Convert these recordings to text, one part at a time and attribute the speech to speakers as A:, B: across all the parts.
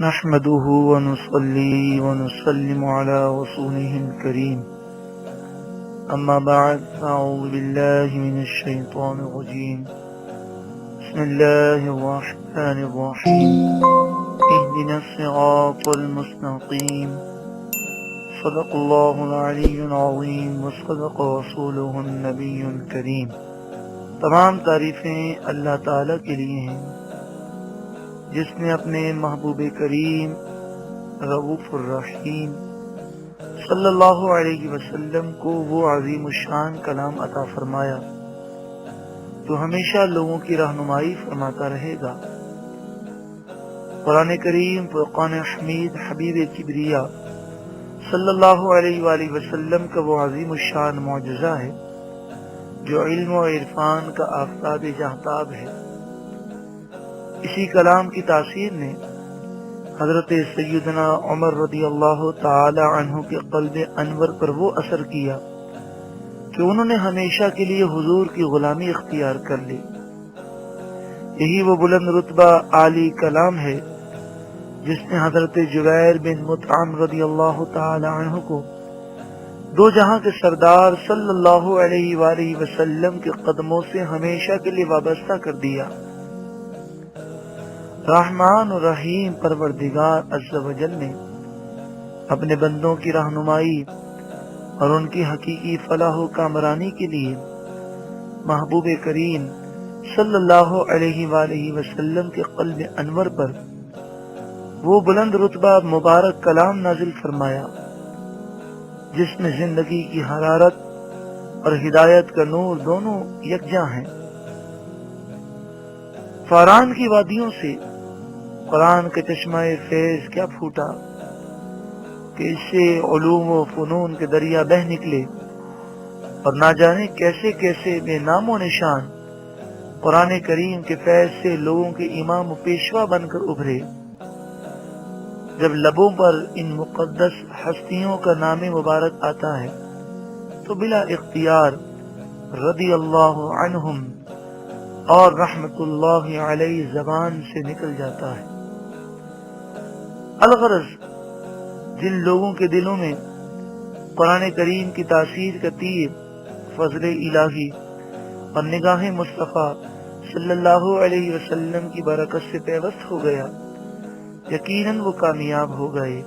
A: نحمده ونصلي ونسلم على رسوله الكريم أما بعد فأعوذ بالله من الشيطان الرجيم بسم الله الرحمن الرحيم اهدنا الصراط المستقيم صدق الله العلي العظيم وصدق رسوله النبي الكريم۔ تمام تعریفیں اللہ تعالیٰ کے لیے ہیں جس نے اپنے محبوب کریم رؤوف الرحیم صلی اللہ علیہ وسلم کو وہ عظیم الشان کلام عطا فرمایا جو ہمیشہ لوگوں کی رہنمائی فرماتا رہے گا۔ قرآن کریم فرقان حمید حبیب کبریا صلی اللہ علیہ وآلہ وسلم کا وہ عظیم الشان معجزہ ہے جو علم و عرفان کا آفتاب جہتاب ہے۔ اسی کلام کی تاثیر نے حضرت سیدنا عمر رضی اللہ تعالی عنہ کے قلب انور پر وہ اثر کیا کہ انہوں نے ہمیشہ کے لیے حضور کی غلامی اختیار کر لی۔ یہی وہ بلند رتبہ عالی کلام ہے جس نے حضرت جبیر بن مطعم رضی اللہ تعالی عنہ کو دو جہاں کے سردار صلی اللہ علیہ وآلہ وسلم کے قدموں سے ہمیشہ کے لیے وابستہ کر دیا۔ رحمان و رحیم پروردگار عز و جل نے اپنے بندوں کی رہنمائی اور ان کی حقیقی فلاح و کامرانی کے لیے محبوب کریم صلی اللہ علیہ وآلہ وسلم کے قلب انور پر وہ بلند رتبہ مبارک کلام نازل فرمایا جس میں زندگی کی حرارت اور ہدایت کا نور دونوں یکجاں ہیں۔ فاران کی وادیوں سے قرآن کے چشمہ فیض کیا پھوٹا کہ اس سے علوم و فنون کے دریا بہ نکلے اور نہ جانے کیسے کیسے بے نام و نشان قرآن کریم کے فیض سے لوگوں کے امام و پیشوا بن کر ابھرے۔ جب لبوں پر ان مقدس ہستیوں کا نام مبارک آتا ہے تو بلا اختیار رضی اللہ عنہم اور رحمت اللہ علیہ زبان سے نکل جاتا ہے۔ الغرض جن لوگوں کے دلوں میں قرآن کریم کی تاثیر کا تیر فضل الہی اور نگاہ مصطفیٰ صلی اللہ علیہ وسلم کی برکت سے پیوست ہو گیا، یقیناً وہ کامیاب ہو گئے،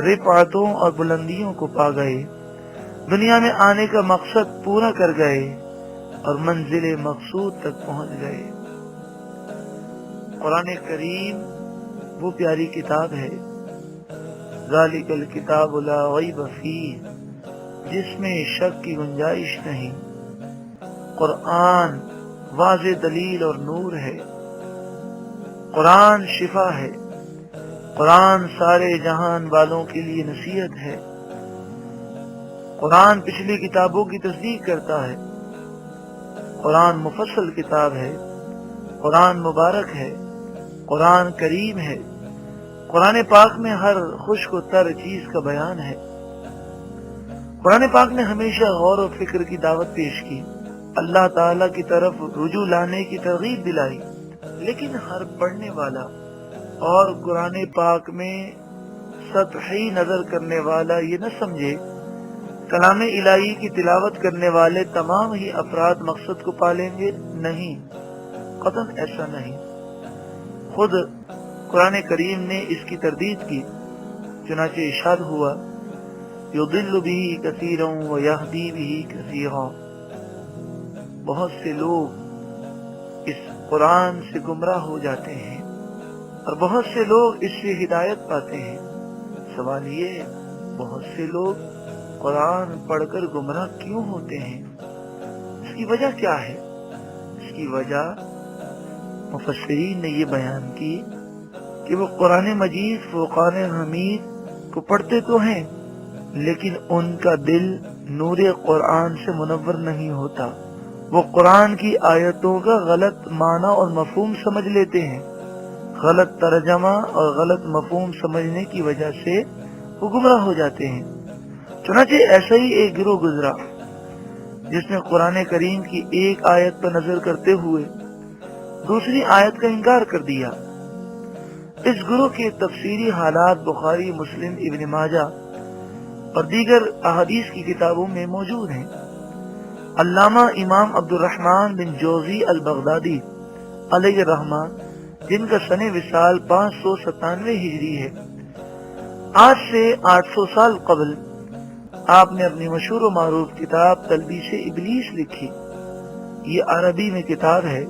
A: رفعتوں اور بلندیوں کو پا گئے، دنیا میں آنے کا مقصد پورا کر گئے اور منزل مقصود تک پہنچ گئے۔ قرآن کریم وہ پیاری کتاب ہے، ذالک الکتاب لا ریب فیہ، جس میں شک کی گنجائش نہیں۔ قرآن واضح دلیل اور نور ہے، قرآن شفا ہے، قرآن سارے جہان والوں کے لیے نصیحت ہے، قرآن پچھلی کتابوں کی تصدیق کرتا ہے، قرآن مفصل کتاب ہے، قرآن مبارک ہے، قرآن کریم ہے، قرآن پاک میں ہر خشک و تر چیز کا بیان ہے۔ قرآن پاک نے ہمیشہ غور و فکر کی دعوت پیش کی، اللہ تعالیٰ کی طرف رجوع لانے کی ترغیب دلائی، لیکن ہر پڑھنے والا اور قرآن پاک میں سطحی نظر کرنے والا یہ نہ سمجھے کلام الہی کی تلاوت کرنے والے تمام ہی افراد مقصد کو پا لیں گے، نہیں، قطعاً ایسا نہیں۔ خود قرآن کریم نے اس کی تردید کی، چنانچہ ارشاد ہوا یضل بہ کثیرا ویہدی بہ کثیرا، بہت سے لوگ اس قرآن سے گمراہ ہو جاتے ہیں اور بہت سے لوگ اس سے ہدایت پاتے ہیں۔ سوال یہ ہے بہت سے لوگ قرآن پڑھ کر گمراہ کیوں ہوتے ہیں؟ اس کی وجہ کیا ہے؟ اس کی وجہ مفسرین نے یہ بیان کی کہ وہ قرآن مجید فرقان حمید کو پڑھتے تو ہیں لیکن ان کا دل نور قرآن سے منور نہیں ہوتا، وہ قرآن کی آیتوں کا غلط معنی اور مفہوم سمجھ لیتے ہیں، غلط ترجمہ اور غلط مفہوم سمجھنے کی وجہ سے وہ گمراہ ہو جاتے ہیں۔ چنانچہ ایسا ہی ایک گروہ گزرا جس نے قرآن کریم کی ایک آیت پر نظر کرتے ہوئے دوسری آیت کا انکار کر دیا۔ اس گروہ کے تفصیلی حالات بخاری، مسلم، ابن ماجہ اور دیگر احادیث کی کتابوں میں موجود ہیں۔ علامہ امام عبد الرحمن بن جوزی البغدادی علیہ الرحمہ، جن کا سن وصال 597 ہجری ہے، آج سے 800 سال قبل آپ نے اپنی مشہور و معروف کتاب تلبیس ابلیس لکھی۔ یہ عربی میں کتاب ہے۔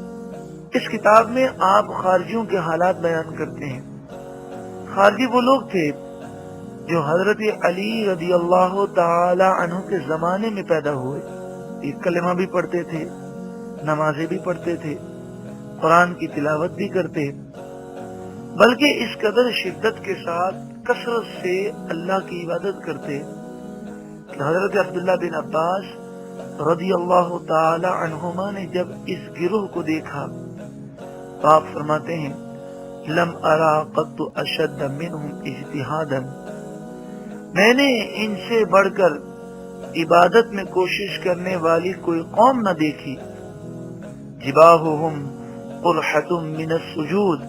A: اس کتاب میں آپ خارجیوں کے حالات بیان کرتے ہیں۔ خارجی وہ لوگ تھے جو حضرت علی رضی اللہ تعالی عنہ کے زمانے میں پیدا ہوئے۔ یہ کلمہ بھی پڑھتے تھے، نمازیں بھی پڑھتے تھے، قرآن کی تلاوت بھی کرتے، بلکہ اس قدر شدت کے ساتھ کثرت سے اللہ کی عبادت کرتے کہ حضرت عبداللہ بن عباس رضی اللہ تعالی عنہما نے جب اس گروہ کو دیکھا تو آپ فرماتے ہیں لم ارا قط اشد منہم اجتہادا، میں نے ان سے بڑھ کر عبادت میں کوشش کرنے والی کوئی قوم نہ دیکھی۔ جباہہم قرحۃ من السجود،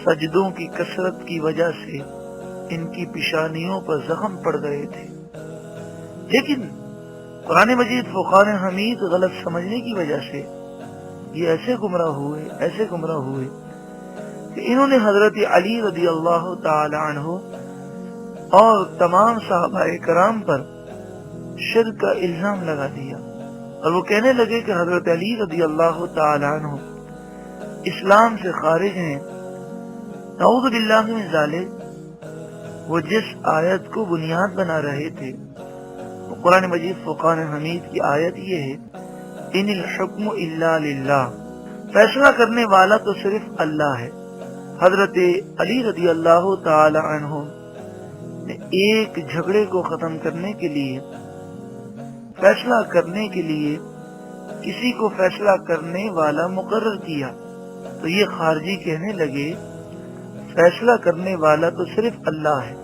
A: سجدوں کی کثرت کی وجہ سے ان کی پیشانیوں پر زخم پڑ گئے تھے، لیکن قرآن مجید فقان حمید غلط سمجھنے کی وجہ سے یہ ایسے گمراہ ہوئے کہ انہوں نے حضرت علی رضی اللہ تعالی عنہ اور تمام صحابہ کرام پر شرک کا الزام لگا دیا، اور وہ کہنے لگے کہ حضرت علی رضی اللہ تعالی عنہ اسلام سے خارج ہیں۔ نعوذ باللہ من ذالک، وہ جس آیت کو بنیاد بنا رہے تھے وہ قرآن مجید فقان حمید کی آیت یہ ہے ان الحکم الا للہ، فیصلہ کرنے والا تو صرف اللہ ہے۔ حضرت علی رضی اللہ تعالی عنہ نے ایک جھگڑے کو ختم کرنے کے لیے، فیصلہ کرنے کے لیے کسی کو فیصلہ کرنے والا مقرر کیا تو یہ خارجی کہنے لگے فیصلہ کرنے والا تو صرف اللہ ہے،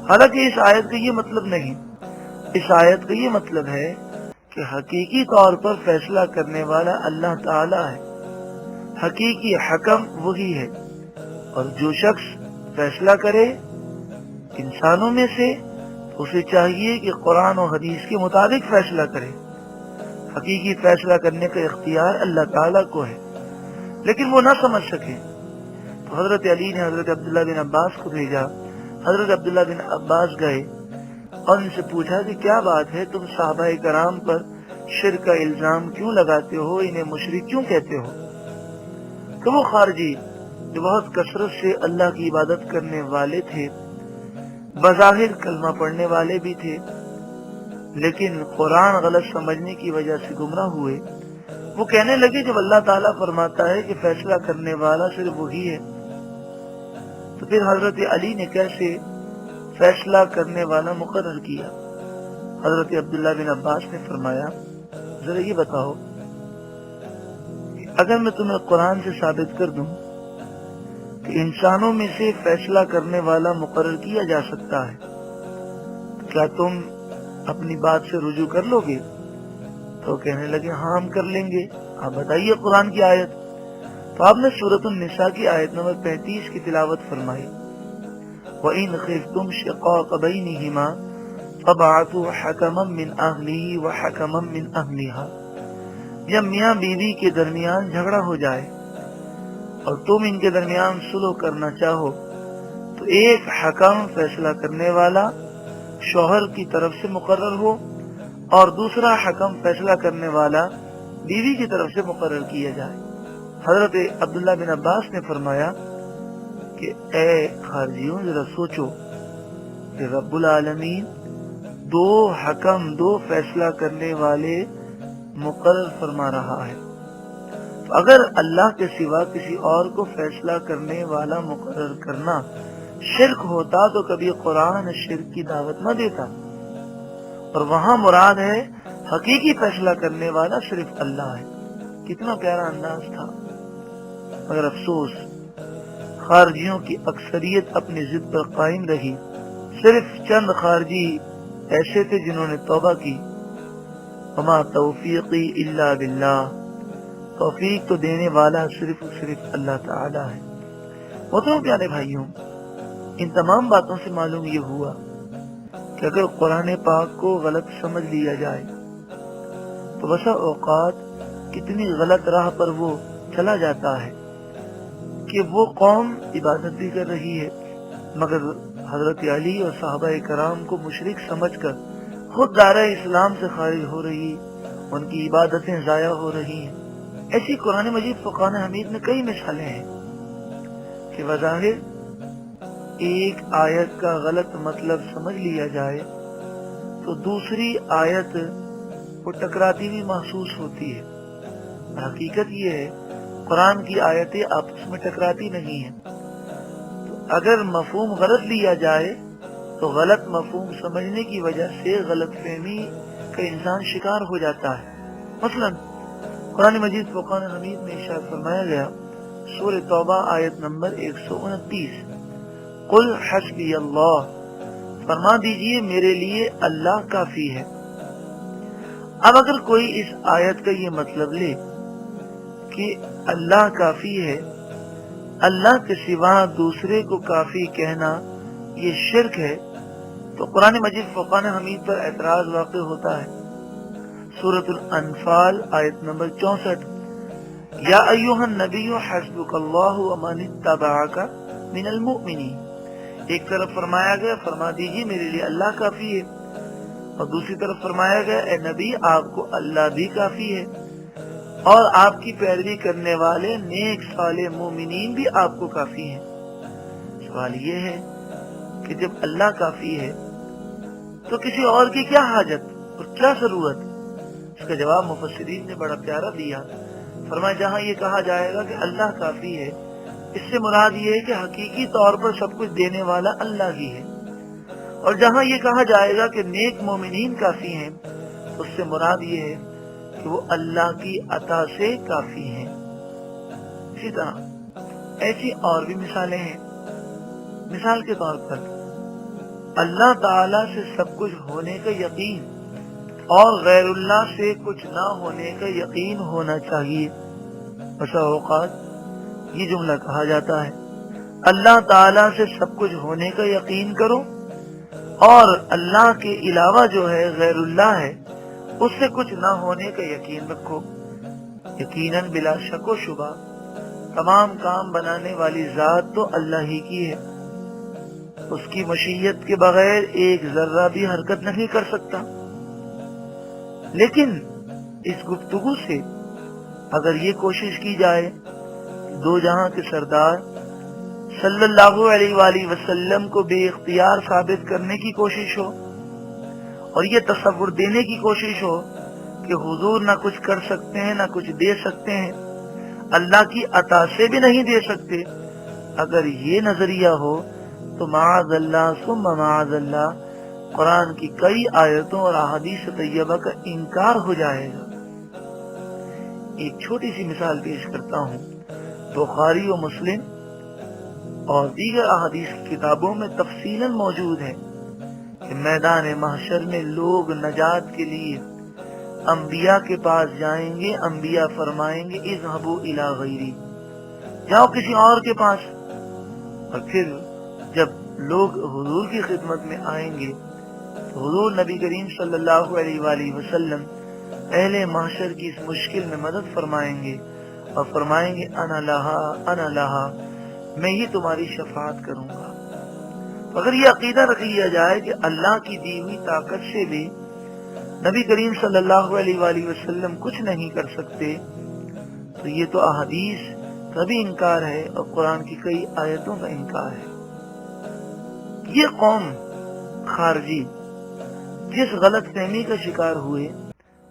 A: حالانکہ اس آیت کا یہ مطلب نہیں۔ اس آیت کا یہ مطلب ہے کہ حقیقی طور پر فیصلہ کرنے والا اللہ تعالی ہے، حقیقی حکم وہی ہے، اور جو شخص فیصلہ کرے انسانوں میں سے تو اسے چاہیے کہ قرآن و حدیث کے مطابق فیصلہ کرے۔ حقیقی فیصلہ کرنے کا اختیار اللہ تعالیٰ کو ہے، لیکن وہ نہ سمجھ سکے تو حضرت علی نے حضرت عبداللہ بن عباس کو بھیجا۔ حضرت عبداللہ بن عباس گئے اور ان سے پوچھا کہ کیا بات ہے، تم صحابہ کرام پر شرک کا الزام کیوں لگاتے ہو، انہیں مشرک کیوں کہتے ہو؟ تو وہ خارجی جو بہت کثرت سے اللہ کی عبادت کرنے والے تھے، بظاہر کلمہ پڑھنے والے بھی تھے، لیکن قرآن غلط سمجھنے کی وجہ سے گمراہ ہوئے، وہ کہنے لگے جب اللہ تعالیٰ فرماتا ہے کہ فیصلہ کرنے والا صرف وہی ہے تو پھر حضرت علی نے کیسے فیصلہ کرنے والا مقرر کیا؟ حضرت عبداللہ بن عباس نے فرمایا ذرا یہ بتاؤ کہ اگر میں تمہیں قرآن سے ثابت کر دوں کہ انسانوں میں سے فیصلہ کرنے والا مقرر کیا جا سکتا ہے تو کیا تم اپنی بات سے رجوع کر لو گے؟ تو کہنے لگے ہاں ہم کر لیں گے، آپ بتائیے قرآن کی آیت۔ تو آپ نے سورۃ النساء کی آیت نمبر 35 کی تلاوت فرمائی وَإِنْ خِفْتُمْ شِقَاقَ بَيْنِهِمَا فَابْعَثُوا حَكَمًا مِّنْ أَهْلِهِ وَحَكَمًا مِّنْ أَهْلِهَا، جب میاں بیوی کے درمیان جھگڑا ہو جائے اور تم ان کے درمیان صلح کرنا چاہو تو ایک حکم فیصلہ کرنے والا شوہر کی طرف سے مقرر ہو اور دوسرا حکم فیصلہ کرنے والا بیوی کی طرف سے مقرر کیا جائے۔ حضرت عبداللہ بن عباس نے فرمایا کہ اے خارجیوں ذرا سوچو کہ رب العالمین دو حکم، دو فیصلہ کرنے والے مقرر فرما رہا ہے، تو اگر اللہ کے سوا کسی اور کو فیصلہ کرنے والا مقرر کرنا شرک ہوتا تو کبھی قرآن شرک کی دعوت نہ دیتا، اور وہاں مراد ہے حقیقی فیصلہ کرنے والا صرف اللہ ہے۔ کتنا پیارا انداز تھا، مگر افسوس خارجیوں کی اکثریت اپنی ضد پر قائم رہی۔ صرف چند خارجی ایسے تھے جنہوں نے توبہ کی۔ وما توفیقی الا باللہ، توفیق تو دینے والا صرف اللہ تعالی ہے۔ محترم پیارے بھائیوں، ان تمام باتوں سے معلوم یہ ہوا کہ اگر قرآن پاک کو غلط سمجھ لیا جائے تو بسا اوقات کتنی غلط راہ پر وہ چلا جاتا ہے کہ وہ قوم عبادت بھی کر رہی ہے مگر حضرت علی اور صحابہ کرام کو مشرک سمجھ کر خود دائرہ اسلام سے خارج ہو رہی، ان کی عبادتیں ضائع ہو رہی ہیں۔ ایسی قرآن مجید فرقان حمید میں کئی مثالیں ہیں کہ بظاہر ایک آیت کا غلط مطلب سمجھ لیا جائے تو دوسری آیت وہ ٹکراتی بھی محسوس ہوتی ہے۔ حقیقت یہ ہے قرآن کی آیتیں آپس میں ٹکراتی نہیں ہیں، تو اگر مفہوم غلط لیا جائے تو غلط مفہوم سمجھنے کی وجہ سے غلط فہمی کا انسان شکار ہو جاتا ہے۔ مثلا قرآن مجید فرقان حمید میں ارشاد فرمایا گیا، سورہ توبہ آیت نمبر 129، قل حسبی اللہ، فرما دیجئے میرے لیے اللہ کافی ہے۔ اب اگر کوئی اس آیت کا یہ مطلب لے کہ اللہ کافی ہے، اللہ کے سوا دوسرے کو کافی کہنا یہ شرک ہے، تو قرآن مجید فرقان حمید پر اعتراض واقع ہوتا ہے۔ سورۃ الانفال آیت نمبر 64، یا ایھا النبی حسبک اللہ ومن اتبعک من المؤمنین، ایک طرف فرمایا گیا فرما دیجیے میرے لیے اللہ کافی ہے، اور دوسری طرف فرمایا گیا اے نبی آپ کو اللہ بھی کافی ہے، اور آپ کی پیروی کرنے والے نیک صالح مومنین بھی آپ کو کافی ہیں۔ سوال یہ ہے کہ جب اللہ کافی ہے تو کسی اور کی کیا حاجت اور کیا ضرورت؟ اس کا جواب مفسرین نے بڑا پیارا دیا، فرمایا جہاں یہ کہا جائے گا کہ اللہ کافی ہے، اس سے مراد یہ ہے کہ حقیقی طور پر سب کچھ دینے والا اللہ ہی ہے، اور جہاں یہ کہا جائے گا کہ نیک مومنین کافی ہیں، اس سے مراد یہ ہے کہ وہ اللہ کی عطا سے کافی ہیں۔ اسی طرح ایسی اور بھی مثالیں ہیں۔ مثال کے طور پر اللہ تعالی سے سب کچھ ہونے کا یقین اور غیر اللہ سے کچھ نہ ہونے کا یقین ہونا چاہیے۔ بسا اوقات یہ جملہ کہا جاتا ہے اللہ تعالی سے سب کچھ ہونے کا یقین کرو، اور اللہ کے علاوہ جو ہے غیر اللہ ہے اس سے کچھ نہ ہونے کا یقین رکھو۔ یقیناً بلا شک و شبہ تمام کام بنانے والی ذات تو اللہ ہی کی ہے، اس کی مشیت کے بغیر ایک ذرہ بھی حرکت نہیں کر سکتا۔ لیکن اس گفتگو سے اگر یہ کوشش کی جائے دو جہاں کے سردار صلی اللہ علیہ وآلہ وسلم کو بے اختیار ثابت کرنے کی کوشش ہو، اور یہ تصور دینے کی کوشش ہو کہ حضور نہ کچھ کر سکتے ہیں نہ کچھ دے سکتے ہیں، اللہ کی عطا سے بھی نہیں دے سکتے، اگر یہ نظریہ ہو تو معاذ اللہ ثم معاذ اللہ قرآن کی کئی آیتوں اور احادیث طیبہ کا انکار ہو جائے گا۔ ایک چھوٹی سی مثال پیش کرتا ہوں۔ بخاری و مسلم اور دیگر احادیث کی کتابوں میں تفصیلاً موجود ہے کہ میدان محشر میں لوگ نجات کے لیے انبیاء کے پاس جائیں گے، انبیاء فرمائیں گے اذهبوا الی غیری، جاؤ کسی اور کے پاس، اور پھر جب لوگ حضور کی خدمت میں آئیں گے تو حضور نبی کریم صلی اللہ علیہ وآلہ وسلم اہل محشر کی اس مشکل میں مدد فرمائیں گے اور فرمائیں گے انا لہا، میں ہی تمہاری شفاعت کروں گا۔ اگر یہ عقیدہ رکھ لیا جائے کہ اللہ کی دی ہوئی طاقت سے بھی نبی کریم صلی اللہ علیہ وآلہ وسلم کچھ نہیں کر سکتے، تو یہ تو احادیث کا بھی انکار ہے اور قرآن کی کئی آیتوں کا انکار ہے۔ یہ قوم خارجی جس غلط فہمی کا شکار ہوئے،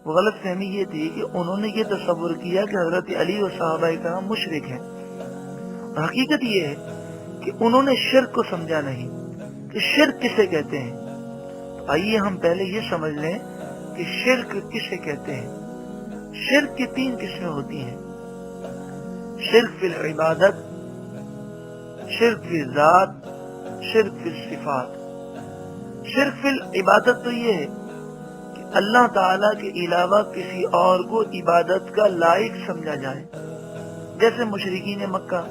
A: وہ غلط فہمی یہ تھی کہ انہوں نے یہ تصور کیا کہ حضرت علی اور صحابہ کرام مشرک ہیں، اور حقیقت یہ ہے کہ انہوں نے شرک کو سمجھا نہیں کہ شرک کسے کہتے ہیں۔ تو آئیے ہم پہلے یہ سمجھ لیں کہ شرک کسے کہتے ہیں۔ شرک کی تین قسمیں ہوتی ہیں: شرک فی العبادت، شرک فی الذات، شرک فی الصفات۔ شرک فی العبادت تو یہ ہے کہ اللہ تعالی کے علاوہ کسی اور کو عبادت کا لائق سمجھا جائے، جیسے مشرکین مکہ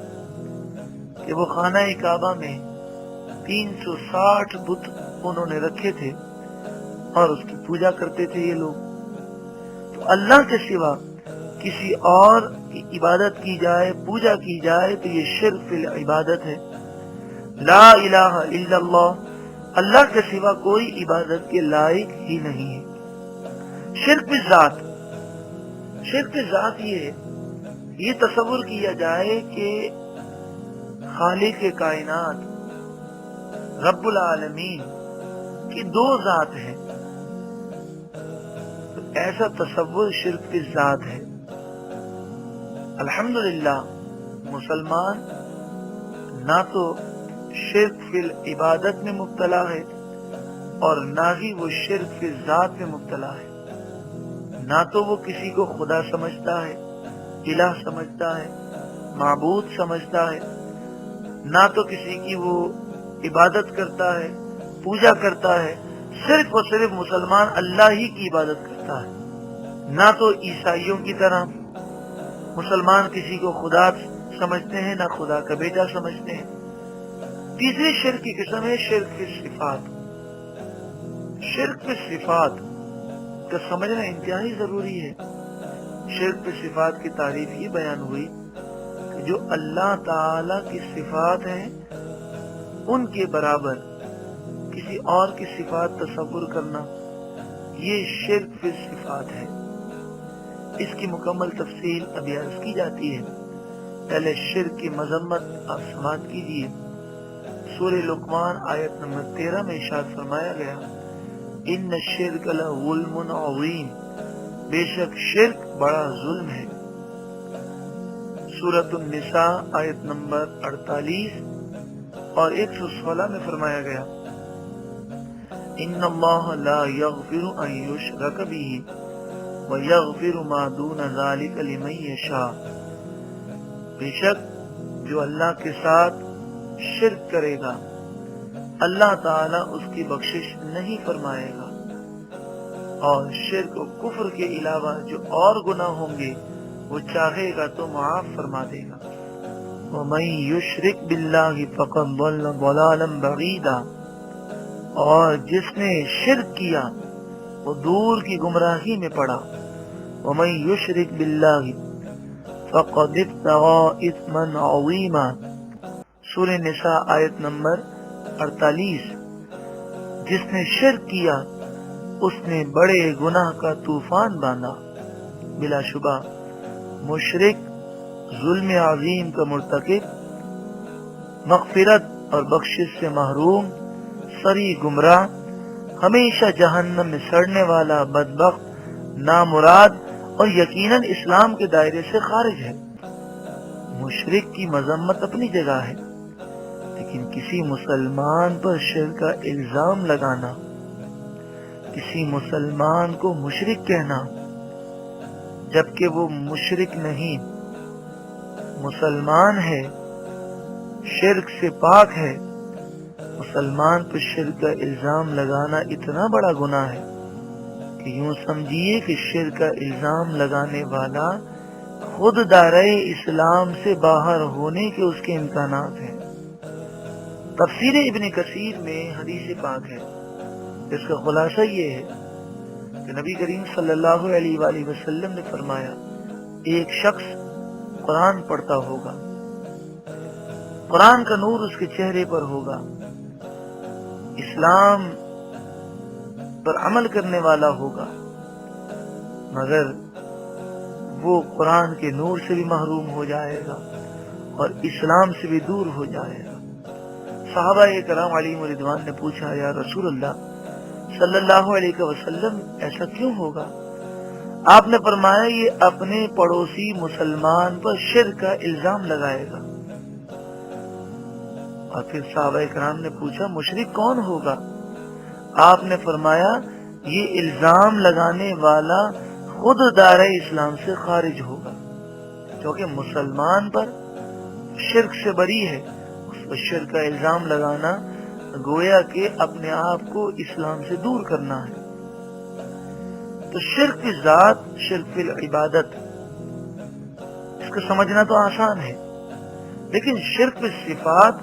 A: کہ وہ خانہ کعبہ میں 360 بت انہوں نے رکھے تھے اور اس کی پوجا کرتے تھے یہ لوگ. تو اللہ کے سوا کسی اور کی عبادت کی جائے، پوجا کی جائے تو یہ شرک فی العبادت ہے. لا الہ الا اللہ، اللہ کے سوا کوئی عبادت کے لائق ہی نہیں ہے. شرک فی ذات، شرک فی ذات یہ تصور کیا جائے کہ خالق کائنات رب العالمین کی دو ذات ہیں، تو ایسا تصور شرک فی ذات ہے. الحمدللہ مسلمان نہ تو شرک فی العبادت میں مبتلا ہے اور نہ ہی وہ شرک فی ذات میں مبتلا ہے. نہ تو وہ کسی کو خدا سمجھتا ہے، الہ سمجھتا ہے، معبود سمجھتا ہے، نہ تو کسی کی وہ عبادت کرتا ہے، پوجا کرتا ہے. صرف اور صرف مسلمان اللہ ہی کی عبادت کرتا ہے. نہ تو عیسائیوں کی طرح مسلمان کسی کو خدا سمجھتے ہیں، نہ خدا کا بیٹا سمجھتے ہیں. تیسری شرک کی قسم ہے شرک فی صفات. شرک فی صفات کا سمجھنا انتہائی ضروری ہے. شرک فی صفات کی تعریف یہ بیان ہوئی کہ جو اللہ تعالی کی صفات ہیں ان کے برابر کسی اور کی صفات تصور کرنا، یہ شرک فی صفات ہے. اس کی مکمل تفصیل ابھی عرض کی جاتی ہے. پہلے شرک کی مذمت آپ سماعت کیجیے. سورہ لقمان آیت نمبر 13 میں ارشاد فرمایا گیا، ان الشرک لظلم عظیم، بے شک شرک بڑا ظلم ہے. سورۃ النساء آیت نمبر 48 اور 116 میں فرمایا گیا، ان اللہ لا یغفر ان یشرک بہ ویغفر ما دون ذلک لمن یشاء. بے شک جو اللہ کے ساتھ شرک کرے گا اللہ تعالیٰ اس کی بخشش نہیں فرمائے گا، اور شرک و کفر کے علاوہ جو اور گناہ ہوں گے وہ چاہے گا تو معاف فرما دے گا. وَمَن يُشْرِكْ بِاللَّهِ فَقَدْ ضَلَّ ضَلَالًا بَعِيدًا، اور جس نے شرک کیا وہ دور کی گمراہی میں پڑا. وَمَن يُشْرِكْ بِاللَّهِ فَقَدِ ابْتَغَىٰ إِثْمًا عَظِيمًا. سورہ نساء آیت نمبر 48. جس نے شرک کیا اس نے بڑے گناہ کا طوفان باندھا. بلا شبہ مشرک ظلم عظیم کا مرتکب، مغفرت اور بخشش سے محروم، سری گمراہ، ہمیشہ جہنم میں سڑنے والا بدبخت، نامراد اور یقیناً اسلام کے دائرے سے خارج ہے. مشرک کی مذمت اپنی جگہ ہے، لیکن کسی مسلمان پر شرک کا الزام لگانا، کسی مسلمان کو مشرک کہنا جبکہ وہ مشرک نہیں، مسلمان ہے، شرک سے پاک ہے، مسلمان پر شرک کا الزام لگانا اتنا بڑا گناہ ہے کہ یوں سمجھیے کہ شرک کا الزام لگانے والا خود دائرہ اسلام سے باہر ہونے کے اس کے امکانات ہیں. تفسیر ابن کثیر میں حدیث پاک ہے جس کا خلاصہ یہ ہے کہ نبی کریم صلی اللہ علیہ وآلہ وسلم نے فرمایا، ایک شخص قرآن پڑھتا ہوگا، قرآن کا نور اس کے چہرے پر ہوگا، اسلام پر عمل کرنے والا ہوگا، مگر وہ قرآن کے نور سے بھی محروم ہو جائے گا اور اسلام سے بھی دور ہو جائے گا. صحابہ کرام علیہم رضوان نے پوچھا، یا رسول اللہ صلی اللہ علیہ وسلم ایسا کیوں ہوگا؟ آپ نے فرمایا، یہ اپنے پڑوسی مسلمان پر شرک کا الزام لگائے گا. اور پھر صحابہ کرام نے پوچھا، مشرک کون ہوگا؟ آپ نے فرمایا، یہ الزام لگانے والا خود دائرہ اسلام سے خارج ہوگا، کیونکہ مسلمان پر شرک سے بری ہے. اس پر شرک کا الزام لگانا گویا کہ اپنے آپ کو اسلام سے دور کرنا ہے. تو شرک فی ذات، شرک فی العبادت، اس کو سمجھنا تو آسان ہے، لیکن شرک صفات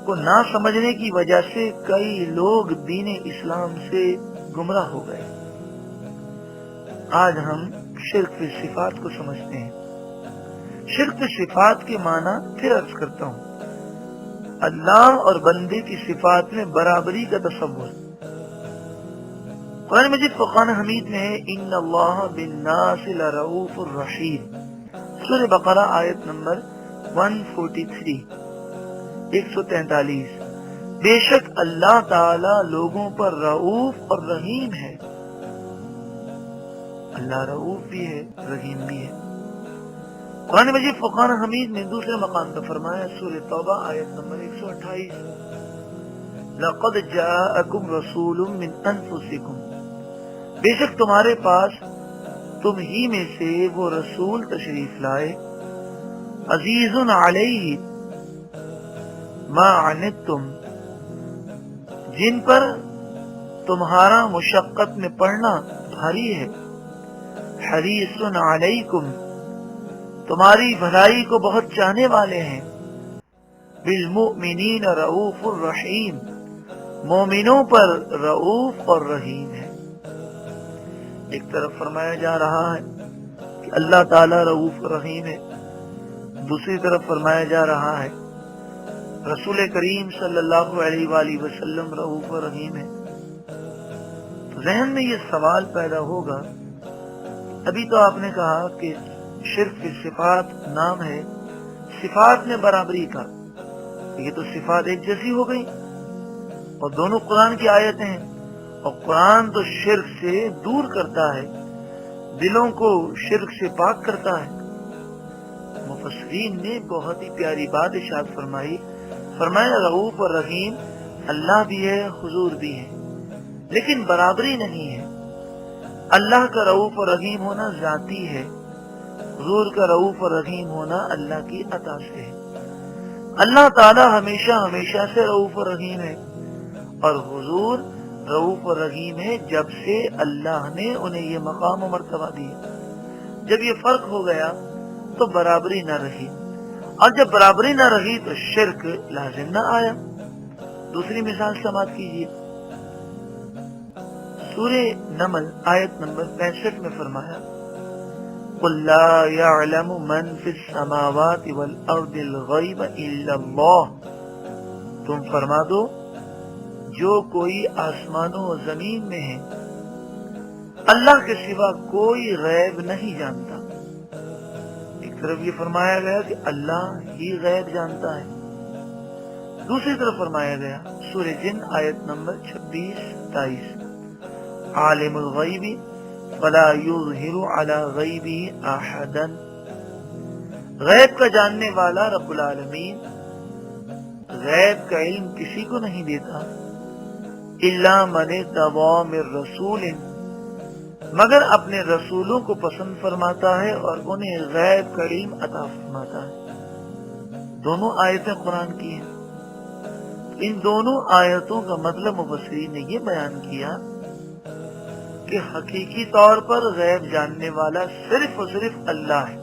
A: کو نہ سمجھنے کی وجہ سے کئی لوگ دین اسلام سے گمراہ ہو گئے۔ آج ہم شرک صفات کو سمجھتے ہیں۔ شرک صفات کے معنی پھر عرض کرتا ہوں۔ اللہ اور بندے کی صفات میں برابری کا تصور۔ قرآن مجید فرقان حمید میں ہے ان اللہ بالناس لرؤوف الرحیم، سورہ بقرہ آیت نمبر 143 143۔ بے شک اللہ تعالی لوگوں پر رؤوف اور رحیم ہے۔ اللہ رؤوف بھی ہے، رحیم بھی ہے۔ قرآن مجید فرقان حمید میں دوسرے مقام پر فرمایا سورہ توبہ آیت نمبر 128 لقد جاءکم رسول من انفسکم، بے شک تمہارے پاس تم ہی میں سے وہ رسول تشریف لائے، عزیز علیہ ما عنتم، جن پر تمہارا مشقت میں پڑنا بھاری ہے، حریص علیکم، تمہاری بھلائی کو بہت چاہنے والے ہیں، بالمؤمنین رؤوف الرحیم، مومنوں پر رؤوف اور رحیم ہے۔ ایک طرف فرمایا جا رہا ہے کہ اللہ تعالی رؤوف اور رحیم ہے، دوسری طرف فرمایا جا رہا ہے رسول کریم صلی اللہ علیہ وآلہ وسلم رؤوف اور رحیم ہے۔ ذہن میں یہ سوال پیدا ہوگا، ابھی تو آپ نے کہا کہ شرک کی صفات نام ہے صفات میں برابری کا، یہ تو صفات ایک جیسی ہو گئی اور دونوں قرآن کی آیتیں ہیں، اور قرآن تو شرک سے دور کرتا ہے، دلوں کو شرک سے پاک کرتا ہے۔ مفسرین نے بہت ہی پیاری بات ارشاد فرمائی، فرمایا رؤوف اور رحیم اللہ بھی ہے، حضور بھی ہے، لیکن برابری نہیں ہے۔ اللہ کا رؤوف اور رحیم ہونا ذاتی ہے، حضور کا رؤوف اور رحیم ہونا اللہ کی عطا سے ہے۔ اللہ تعالی ہمیشہ ہمیشہ سے رؤوف اور رحیم ہے، اور حضور رؤوف اور رحیم ہے جب سے اللہ نے انہیں یہ مقام و مرتبہ دیا۔ جب یہ فرق ہو گیا تو برابری نہ رہی، اور جب برابری نہ رہی تو شرک لازم نہ آیا۔ دوسری مثال سماعت کیجیے، سورہ نمل آیت نمبر 65 میں فرمایا قُلْ لَا يَعْلَمُ مَنْ فِي السَّمَاوَاتِ وَالْأَرْضِ الْغَيْبَ إِلَّا اللَّهُ، تم فرما دو جو کوئی آسمانوں و زمین میں ہے اللہ کے سوا کوئی غیب نہیں جانتا۔ ایک طرف یہ فرمایا گیا کہ اللہ ہی غیب جانتا ہے، دوسری طرف فرمایا گیا سورہ جن آیت نمبر 26-23 عالم الغیب فلا یظہر علی غیبہ احدا، غیب کا جاننے والا رب العالمین غیب کا علم کسی کو نہیں دیتا، الا من ارتضی من رسول، مگر اپنے رسولوں کو پسند فرماتا ہے اور انہیں غیب کا علم عطا فرماتا ہے۔ دونوں آیتیں قرآن کی ہیں، ان دونوں آیتوں کا مطلب مفسرین نے یہ بیان کیا کہ حقیقی طور پر غیب جاننے والا صرف اور صرف اللہ ہے،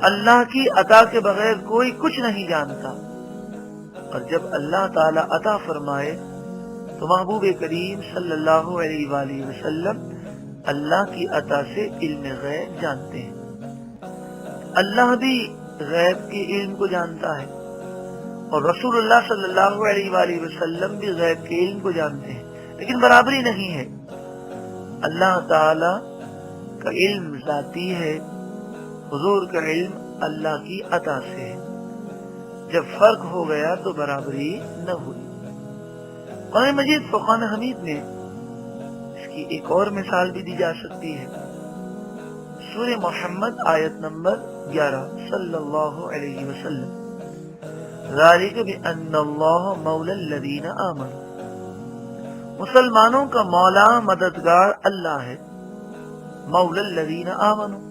A: اللہ کی عطا کے بغیر کوئی کچھ نہیں جانتا، اور جب اللہ تعالی عطا فرمائے تو محبوب کریم صلی اللہ علیہ وآلہ وسلم اللہ کی عطا سے علم غیب جانتے ہیں۔ اللہ بھی غیب کے علم کو جانتا ہے اور رسول اللہ صلی اللہ علیہ وآلہ وسلم بھی غیب کے علم کو جانتے ہیں، لیکن برابری نہیں ہے۔ اللہ تعالی کا علم ذاتی ہے، حضور کا علم اللہ کی عطا سے ہے۔ جب فرق ہو گیا تو برابری نہ ہوئی۔ قرآن مجید فرقان حمید میں اس کی ایک اور مثال بھی دی جا سکتی ہے، سورہ محمد آیت نمبر 11 صلی اللہ علیہ وسلم ذالک بأن اللہ مولا الذین آمنوا، مسلمانوں کا مولا مددگار اللہ ہے، مولا الذین آمنوا۔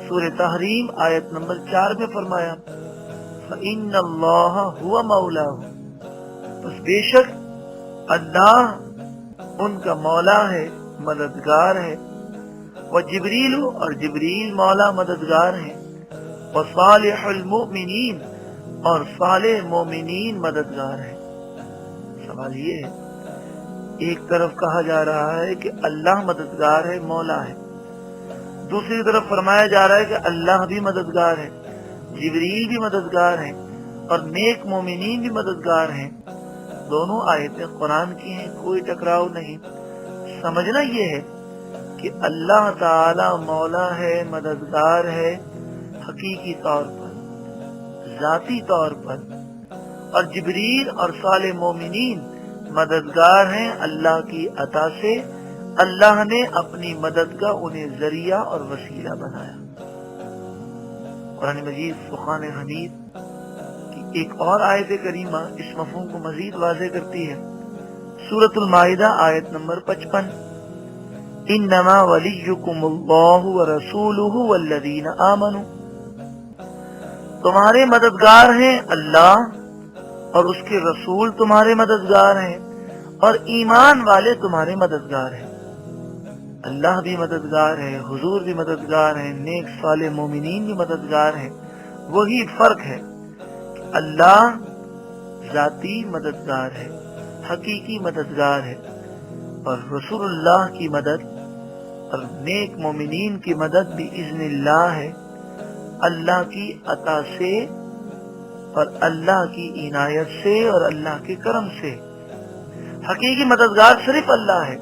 A: سورہ تحریم آیت نمبر 4 میں فرمایا فإن اللہ هو مولاہ، بس بے شک اللہ ان کا مولا ہے، مددگار ہے، وہ جبریل اور جبریل مولا مددگار ہیں، وصالح المؤمنین، اور صالح مومنین مددگار ہیں۔ سوال یہ ہے، ایک طرف کہا جا رہا ہے کہ اللہ مددگار ہے، مولا ہے، دوسری طرف فرمایا جا رہا ہے کہ اللہ بھی مددگار ہے، جبریل بھی مددگار ہیں، اور نیک مومنین بھی مددگار ہیں۔ دونوں آیتیں قرآن کی ہیں، کوئی ٹکراؤ نہیں۔ سمجھنا یہ ہے کہ اللہ تعالی مولا ہے، مددگار ہے، حقیقی طور پر، ذاتی طور پر، اور جبریل اور صالح مومنین مددگار ہیں اللہ کی عطا سے۔ اللہ نے اپنی مدد کا انہیں ذریعہ اور وسیلہ بنایا۔ قرآن مجید فرقان حمید کی ایک اور آیت کریمہ اس مفہوم کو مزید واضح کرتی ہے۔ سورۃ المائدہ آیت نمبر 55، انما ولیکم اللہ ورسولہ والذین آمنوا، تمہارے مددگار ہیں اللہ اور اس کے رسول تمہارے مددگار ہیں، اور ایمان والے تمہارے مددگار ہیں۔ اللہ بھی مددگار ہے، حضور بھی مددگار ہیں، نیک صالح مومنین بھی مددگار ہیں۔ وہی فرق ہے کہ اللہ ذاتی مددگار ہے، حقیقی مددگار ہے، اور رسول اللہ کی مدد اور نیک مومنین کی مدد بھی اذن اللہ ہے، اللہ کی عطا سے اور اللہ کی عنایت سے اور اللہ کے کرم سے۔ حقیقی مددگار صرف اللہ ہے۔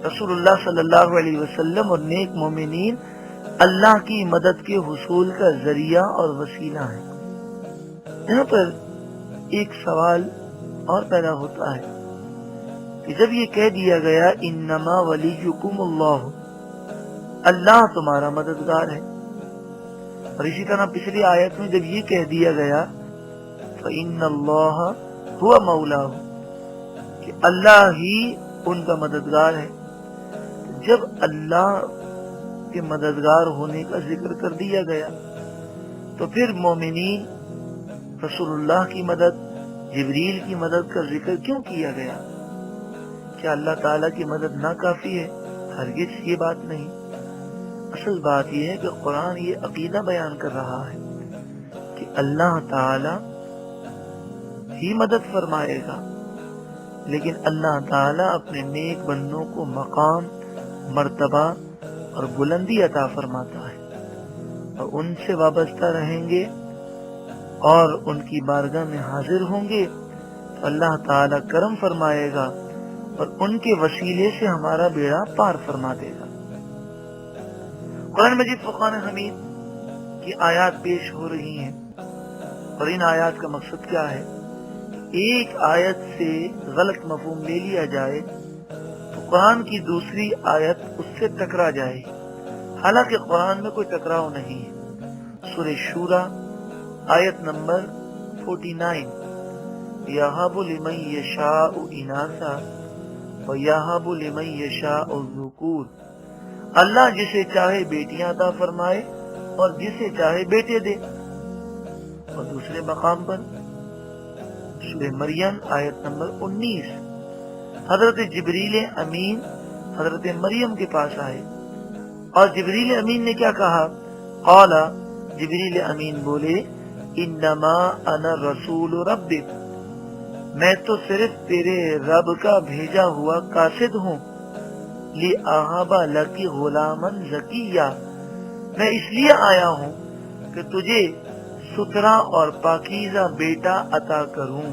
A: رسول اللہ صلی اللہ علیہ وسلم اور نیک مومنین اللہ کی مدد کے حصول کا ذریعہ اور وسیلہ ہے۔ یہاں پر ایک سوال اور پیدا ہوتا ہے کہ جب یہ کہہ دیا گیا انما ولیکم اللہ، اللہ تمہارا مددگار ہے، اور اسی طرح پچھلی آیت میں جب یہ کہہ دیا گیا فإن اللہ هو مولاہ، کہ اللہ ہی ان کا مددگار ہے، جب اللہ کے مددگار ہونے کا ذکر کر دیا گیا تو پھر مومنین، رسول اللہ کی مدد، جبریل کی مدد کا ذکر کیوں کیا گیا؟ کیا اللہ تعالیٰ کی مدد ناکافی ہے؟ ہرگز یہ بات نہیں۔ اصل بات یہ ہے کہ قرآن یہ عقیدہ بیان کر رہا ہے کہ اللہ تعالیٰ ہی مدد فرمائے گا، لیکن اللہ تعالیٰ اپنے نیک بندوں کو مقام، مرتبہ اور بلندی عطا فرماتا ہے، اور ان سے وابستہ رہیں گے اور ان کی بارگاہ میں حاضر ہوں گے تو اللہ تعالیٰ کرم فرمائے گا اور ان کے وسیلے سے ہمارا بیڑا پار فرما دے گا۔ قرآن مجید فرقان حمید کی آیات پیش ہو رہی ہیں، اور ان آیات کا مقصد کیا ہے؟ ایک آیت سے غلط مفہوم لے لیا جائے تو قرآن کی دوسری آیت اس سے ٹکرا جائے، حالانکہ قرآن میں کوئی ٹکراؤ نہیں ہے۔ سورہ شورى آیت نمبر 49، یَهَبُ لِمَن یَشَاءُ إِنَاثًا وَیَهَبُ لِمَن یَشَاءُ الذُّکُورَ، اللہ جسے چاہے بیٹیاں عطا فرمائے اور جسے چاہے بیٹے دے۔ اور دوسرے مقام پر سورہ مریم آیت نمبر 19، حضرت جبریل امین حضرت مریم کے پاس آئے، اور جبریل امین نے کیا کہا؟ قال، جبریل امین بولے، انما انا رسول ربک، میں تو صرف تیرے رب کا بھیجا ہوا قاصد ہوں، لِأَهَبَ لَكِ غُلَامًا زَكِيًّا، میں اس لیے آیا ہوں کہ تجھے ستھرا اور پاکیزہ بیٹا عطا کروں۔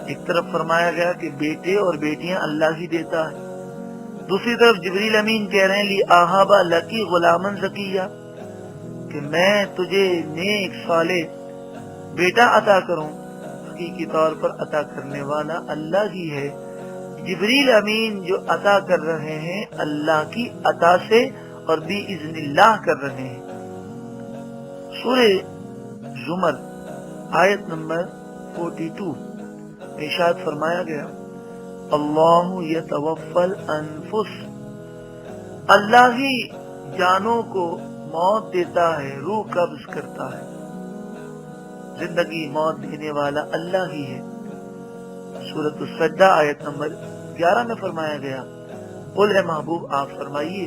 A: ایک طرف فرمایا گیا کہ بیٹے اور بیٹیاں اللہ ہی دیتا ہے، دوسری طرف جبریل امین کہہ رہے ہیں لِأَهَبَ لَكِ غُلَامًا زَكِيًّا، کہ میں تجھے نیک صالح بیٹا عطا کروں۔ حقیقی طور پر عطا کرنے والا اللہ ہی ہے، جبریل امین جو عطا کر رہے ہیں اللہ کی عطا سے اور بِإِذْنِ اللہ کر رہے ہیں۔ سورہ زمر آیت نمبر 42 میں ارشاد فرمایا گیا، اللہ یتوفی الانفس، اللہ ہی جانوں کو موت دیتا ہے، روح قبض کرتا ہے، زندگی موت دینے والا اللہ ہی ہے۔ سورۃ السجدہ آیت نمبر 11 میں فرمایا گیا، قل اے محبوب آپ فرمائیے،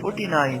A: 49,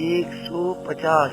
A: 150,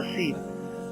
A: 80,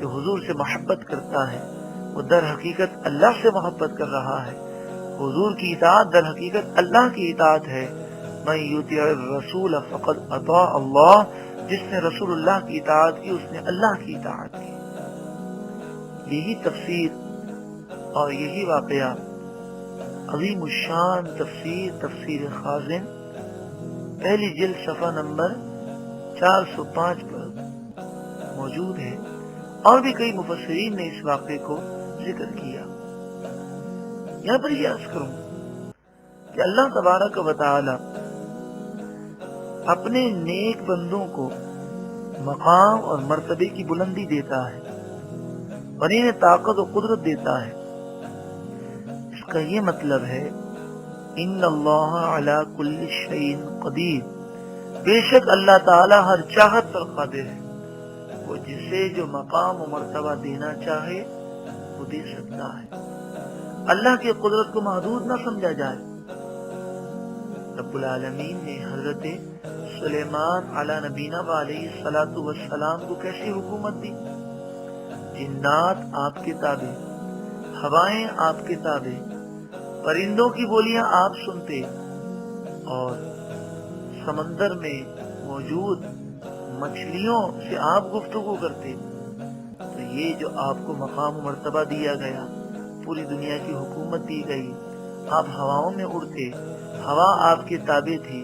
A: جو حضور سے محبت کرتا ہے وہ در حقیقت اللہ سے محبت کر رہا ہے. حضور کی اطاعت در حقیقت اللہ کی اطاعت ہے. من یطیع الرسول فقد اطاع اللہ. جس نے رسول اللہ کی اطاعت کی اس نے اللہ کی اطاعت کی. یہی تفسیر اور یہی واقعہ عظیم الشان تفسیر خازن پہلی جلد صفحہ نمبر 405 پر موجود ہے. اور بھی کئی مفسرین نے اس واقعے کو ذکر کیا. یہاں پر یہ عرض کروں کہ اللہ تبارک و تعالی اپنے نیک بندوں کو مقام اور مرتبے کی بلندی دیتا ہے اور انہیں طاقت و قدرت دیتا ہے. اس کا یہ مطلب ہے ان اللہ علی کل شیء قدیر. بے شک اللہ تعالی ہر چاہت پر قادر ہے. وہ جسے جو مقام و مرتبہ دینا چاہے وہ دے سکتا ہے. اللہ کی قدرت کو محدود نہ سمجھا جائے. رب العالمین نے حضرت سلیمان علی نبینا علیہ الصلوۃ والسلام کو کیسی حکومت دی؟ جنات آپ کے تابع، ہوائیں آپ کے تابع، پرندوں کی بولیاں آپ سنتے اور سمندر میں موجود مچھلیوں سے آپ گفتگو کرتے. تو یہ جو آپ کو مقام و مرتبہ دیا گیا، پوری دنیا کی حکومت دی گئی، آپ ہواؤں میں اڑتے، ہوا آپ کے تابع تھی،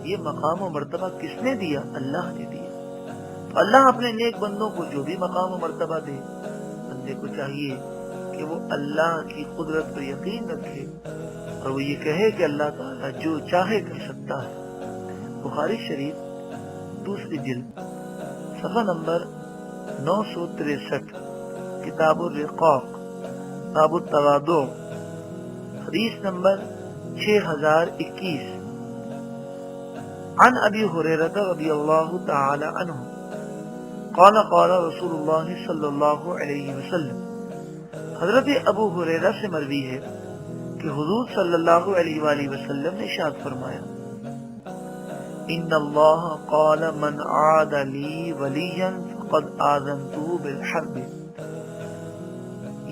A: یہ مقام و مرتبہ کس نے دیا؟ اللہ نے دیا. تو اللہ اپنے نیک بندوں کو جو بھی مقام و مرتبہ دے، بندے کو چاہیے کہ وہ اللہ کی قدرت پر یقین رکھے اور وہ یہ کہے کہ اللہ تعالیٰ جو چاہے کر سکتا ہے. بخاری شریف دوسری جلد صفحہ نمبر 963 کتاب الرقاق باب التواضع حدیث نمبر 6021 عن ابی ہریرہ رضی اللہ تعالی عنہ قال قال رسول اللہ صلی اللہ علیہ وسلم. حضرت ابو ہریرہ سے مروی ہے کہ حضور صلی اللہ علیہ وآلہ وسلم نے ارشاد فرمایا ان اللہ قال من عاد لی ولیا فقد آذنته بالحرب.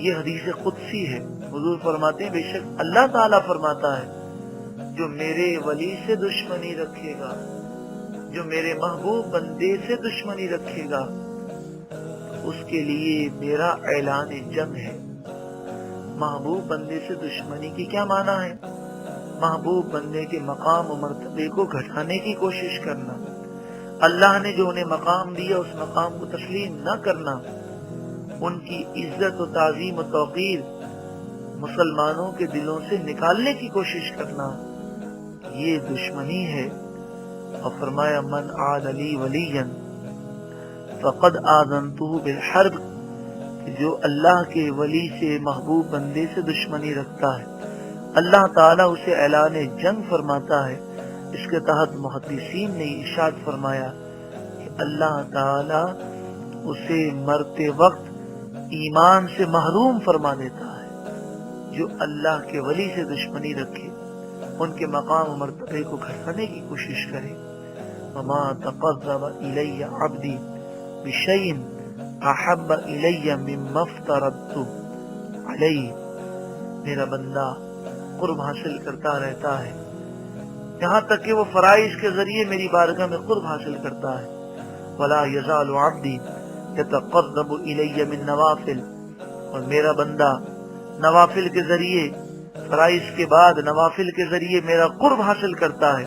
A: یہ حدیث قدسی ہے. حضور فرماتے ہیں بے شک اللہ تعالیٰ فرماتا ہے جو میرے ولی سے دشمنی رکھے گا، جو میرے محبوب بندے سے دشمنی رکھے گا، اس کے لیے میرا اعلان جنگ ہے. محبوب بندے سے دشمنی کی کیا معنی ہے؟ محبوب بندے کے مقام و مرتبے کو گھٹانے کی کوشش کرنا، اللہ نے جو انہیں مقام دیا اس مقام کو تسلیم نہ کرنا، ان کی عزت و تعظیم و توقیر مسلمانوں کے دلوں سے نکالنے کی کوشش کرنا، یہ دشمنی ہے. اور فرمایا من عاد لی ولیا فقد آذنته بالحرب، جو اللہ کے ولی سے محبوب بندے سے دشمنی رکھتا ہے اللہ تعالیٰ اسے اعلان جنگ فرماتا ہے. اس کے تحت محدثین نے ارشاد فرمایا کہ اللہ تعالیٰ اسے مرتے وقت ایمان سے محروم فرما دیتا ہے. جو اللہ کے ولی سے دشمنی رکھے، ان کے مقام و مرتبے کو گھٹانے کی کوشش کرے. وما تقرب الی عبدی بشیء احب الی مما افترضت علیہ. میرا بندہ قرب حاصل کرتا رہتا ہے یہاں تک کہ وہ فرائض کے ذریعے میری بارگاہ میں قرب حاصل کرتا ہے. ولا یزال عبدی یتقرب الی من نوافل، اور میرا بندہ نوافل کے ذریعے، فرائض کے بعد نوافل کے ذریعے میرا قرب حاصل کرتا ہے.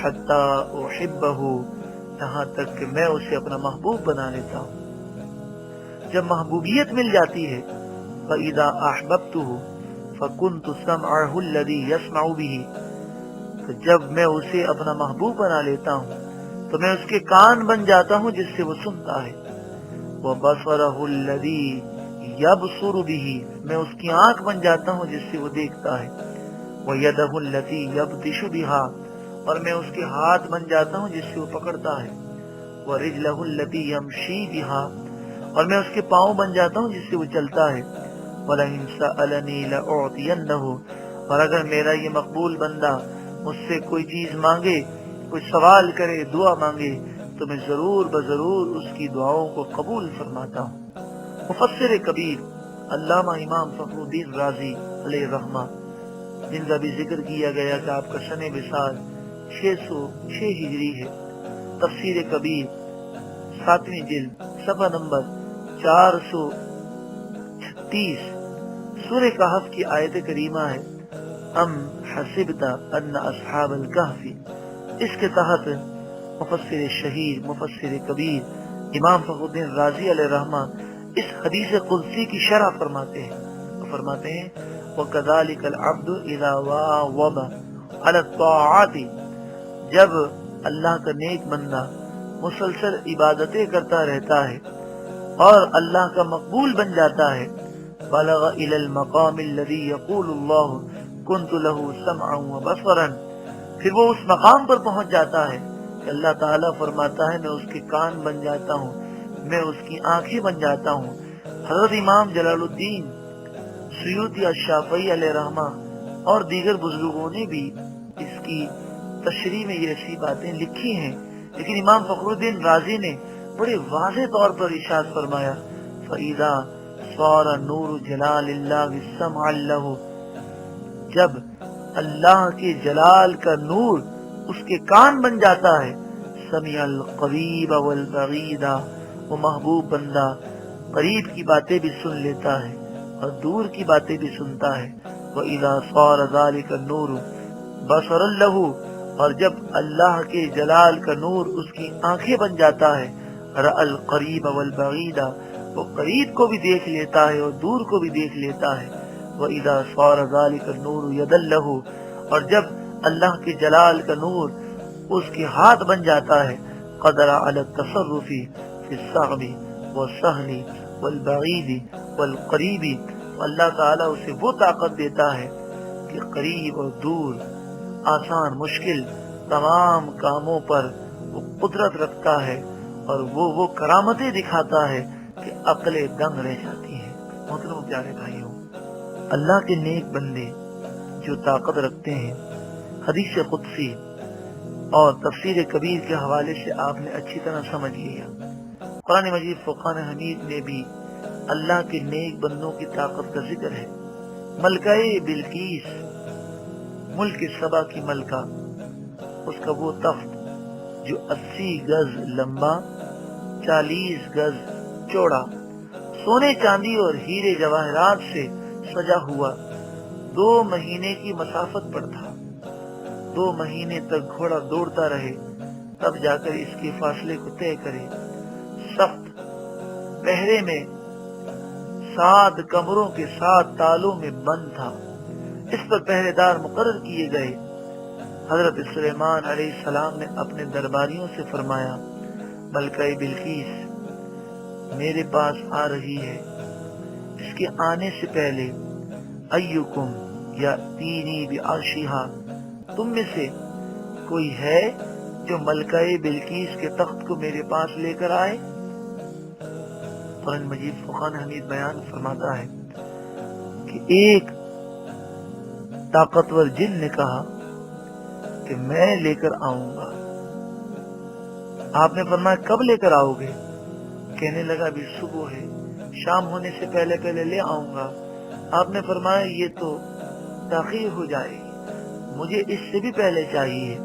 A: حتی احبہ، یہاں تک کہ میں اسے اپنا محبوب بنا لیتا ہوں. جب محبوبیت مل جاتی ہے فَإِذَا أَحْبَبْتُهُ فَكُنْتُ سَمْعَهُ الَّذِي يَسْمَعُ بِهِ، تو جب میں اسے اپنا محبوب بنا لیتا ہوں تو میں اس کے کان بن جاتا ہوں جس سے وہ سنتا ہے. وَبَصَرَهُ الَّذِي يَبْصُرُ بِهِ، میں اس کی آنکھ بن جاتا ہوں جس سے وہ دیکھتا ہے. وَيَدَهُ الَّتِي يَبْطِشُ بِهَا، اور میں اس کے ہاتھ بن جاتا ہوں جس سے وہ پکڑتا ہے. وَرِجْلَهُ الَّتِي يَمْشِي بِهَا، اور میں اس کے پاؤں بن جاتا ہوں جس سے وہ چلتا ہے. وَلَئِن سَأَلَنِي لَأُعْطِيَنَّهُ، اور اگر میرا یہ مقبول بندہ مجھ سے کوئی چیز مانگے، کوئی سوال کرے، دعا مانگے، تو میں ضرور بضرور اس کی دعاؤں کو قبول فرماتا ہوں. مفسر کبیر علامہ امام فخر الدین رازی علیہ الرحمہ، جن کا بھی ذکر کیا گیا کہ آپ کا سن وصال 606 ہجری ہے، تفسیر کبیر 7ویں جلد صفحہ نمبر 436، سورہ کہف کی آیت کریمہ ہے ام حسبت ان اصحاب الکہف۔ اس کے تحت مفسر شہیر مفسر کبیر امام فخر الدین رازی علیہ الرحمہ اس حدیث قدسی کی شرح فرماتے ہیں وَكَذَلِكَ الْعَبْدُ إِذَا وَاظَبَ عَلَى الطَّاعَاتِ، جب اللہ کا نیک بندہ مسلسل عبادتیں کرتا رہتا ہے اور اللہ کا مقبول بن جاتا ہے، بلغ إِلَى الْمَقَامِ الَّذِي يَقُولُ اللَّهُ كُنْتُ لَهُ سَمْعًا وَبَصَرًا، پھر وہ اس مقام پر پہنچ جاتا ہے کہ اللہ تعالیٰ فرماتا ہے میں اس کے کان بن جاتا ہوں، میں اس کی آنکھیں بن جاتا ہوں۔ حضرت امام جلال الدین سیوطی الشافعی علیہ رحمہ اور دیگر بزرگوں نے بھی اس کی تشریح میں یہ ایسی باتیں لکھی ہیں، لیکن امام فخر الدین رازی نے بڑے واضح طور پر ارشاد فرمایا فَإِذَا صَارَ نُورُ جَلَالِ اللَّهِ سَمْعًا لَهُ، جب اللہ کے جلال کا نور اس کے کان بن جاتا ہے، سَمِعَ الْقَرِيبَ وَالْبَعِيدَ، وہ محبوب بندہ قریب کی باتیں بھی سن لیتا ہے اور دور کی باتیں بھی سنتا ہے۔ وَإِذَا صَارَ ذَلِكَ النُّورُ بَصَرًا لَهُ، اور جب اللہ کے جلال کا نور اس کی آنکھیں بن جاتا ہے، رَأَى الْقَرِيبَ وَالْبَعِيدَ، وہ قریب کو بھی دیکھ لیتا ہے اور دور کو بھی دیکھ لیتا ہے۔ وَإِذَا صَارَ ذَلِكَ النُّورُ يَدًا لَهُ، اور جب اللہ کے جلال کا نور اس کے ہاتھ بن جاتا ہے، قَدَرَ عَلَى التَّصَرُّفِ فِي الصَّعْبِ وَالسَّهْلِ وَالْبَعِيدِ وَالْقَرِيبِ، اللہ تعالیٰ اسے وہ طاقت دیتا ہے کہ قریب اور دور، آسان مشکل تمام کاموں پر وہ قدرت رکھتا ہے اور وہ کرامتیں دکھاتا ہے کہ عقلیں دنگ رہ جاتی ہیں۔ محترم پیارے بھائیوں، اللہ کے نیک بندے جو طاقت رکھتے ہیں، حدیث قدسی اور تفسیر کبیر کے حوالے سے آپ نے اچھی طرح سمجھ لیا۔ قرآن مجید فرقان حمید میں بھی اللہ کے نیک بندوں کی طاقت کا ذکر ہے۔ ملکہ بلقیس، ملک سبا کی ملکہ، اس کا وہ تخت جو 80 گز لمبا 40 گز چوڑا، سونے چاندی اور ہیرے جواہرات سے سجا ہوا 2 مہینے کی مسافت پر تھا۔ 2 مہینے تک گھوڑا دوڑتا رہے تب جا کر اس کے فاصلے کو طے کرے۔ سخت پہرے میں 7 کمروں کے 7 تالوں میں بند تھا۔ اس پر پہرے دار مقرر کیے گئے۔ حضرت سلیمان علیہ السلام نے اپنے درباریوں سے فرمایا ملکہ بلقیس میرے پاس آ رہی ہے، اس کے آنے سے پہلے ایکم یاتینی بعرشہا، تم میں سے کوئی ہے جو ملکہ بلقیس کے تخت کو میرے پاس لے کر آئے؟ قرآن مجید فرقان حمید بیان فرماتا ہے کہ ایک طاقتور جن نے کہا کہ میں لے کر آؤں گا۔ آپ نے فرمایا کب لے کر آؤ گے؟ کہنے لگا ابھی صبح ہے، شام ہونے سے پہلے پہلے لے آؤں گا۔ آپ نے فرمایا یہ تو تاخیر ہو جائے گی، مجھے اس سے بھی پہلے چاہیے۔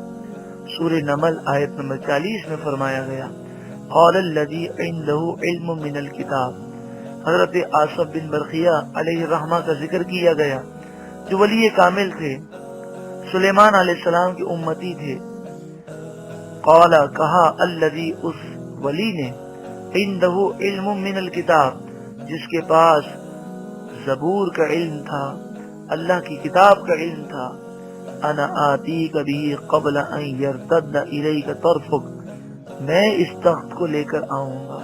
A: سورہ نمل آیت نمبر 40 میں فرمایا گیا قال الذی عنده علم من الکتاب، حضرت آصف بن برقیہ علیہ الرحمہ کا ذکر کیا گیا جو ولی کامل تھے، سلیمان علیہ السلام کے امتی تھے۔ قال کہا الذی، اس ولی نے، عنده علم من الکتاب، جس کے پاس زبور کا علم تھا، اللہ کی کتاب کا علم تھا، انا آتیک بھی قبل ان یرتد الیک طرفک، میں اس تخت کو لے کر آؤں گا۔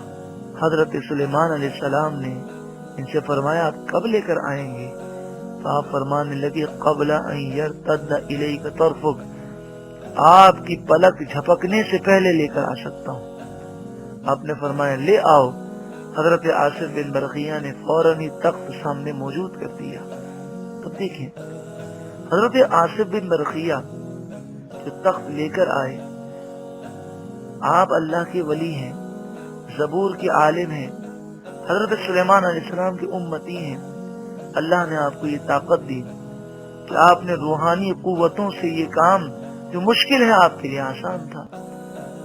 A: حضرت سلیمان علیہ السلام نے ان سے فرمایا آپ کب لے کر آئیں گے؟ تو آپ فرمانے لگے قبل ان یرتد الیک طرفک، آپ کی پلک جھپکنے سے پہلے لے کر آ سکتا ہوں۔ آپ نے فرمایا لے آؤ۔ حضرت آصف بن برقیہ نے فوراً ہی تخت سامنے موجود کر دیا۔ تو دیکھیں حضرت آصف بن برقیہ جو تخت لے کر آئے، آپ اللہ کے ولی ہیں، زبور کے عالم ہیں، حضرت سلیمان علیہ السلام کی امتی ہیں، اللہ نے آپ کو یہ طاقت دی کہ آپ نے روحانی قوتوں سے یہ کام جو مشکل ہے آپ کے لیے آسان تھا۔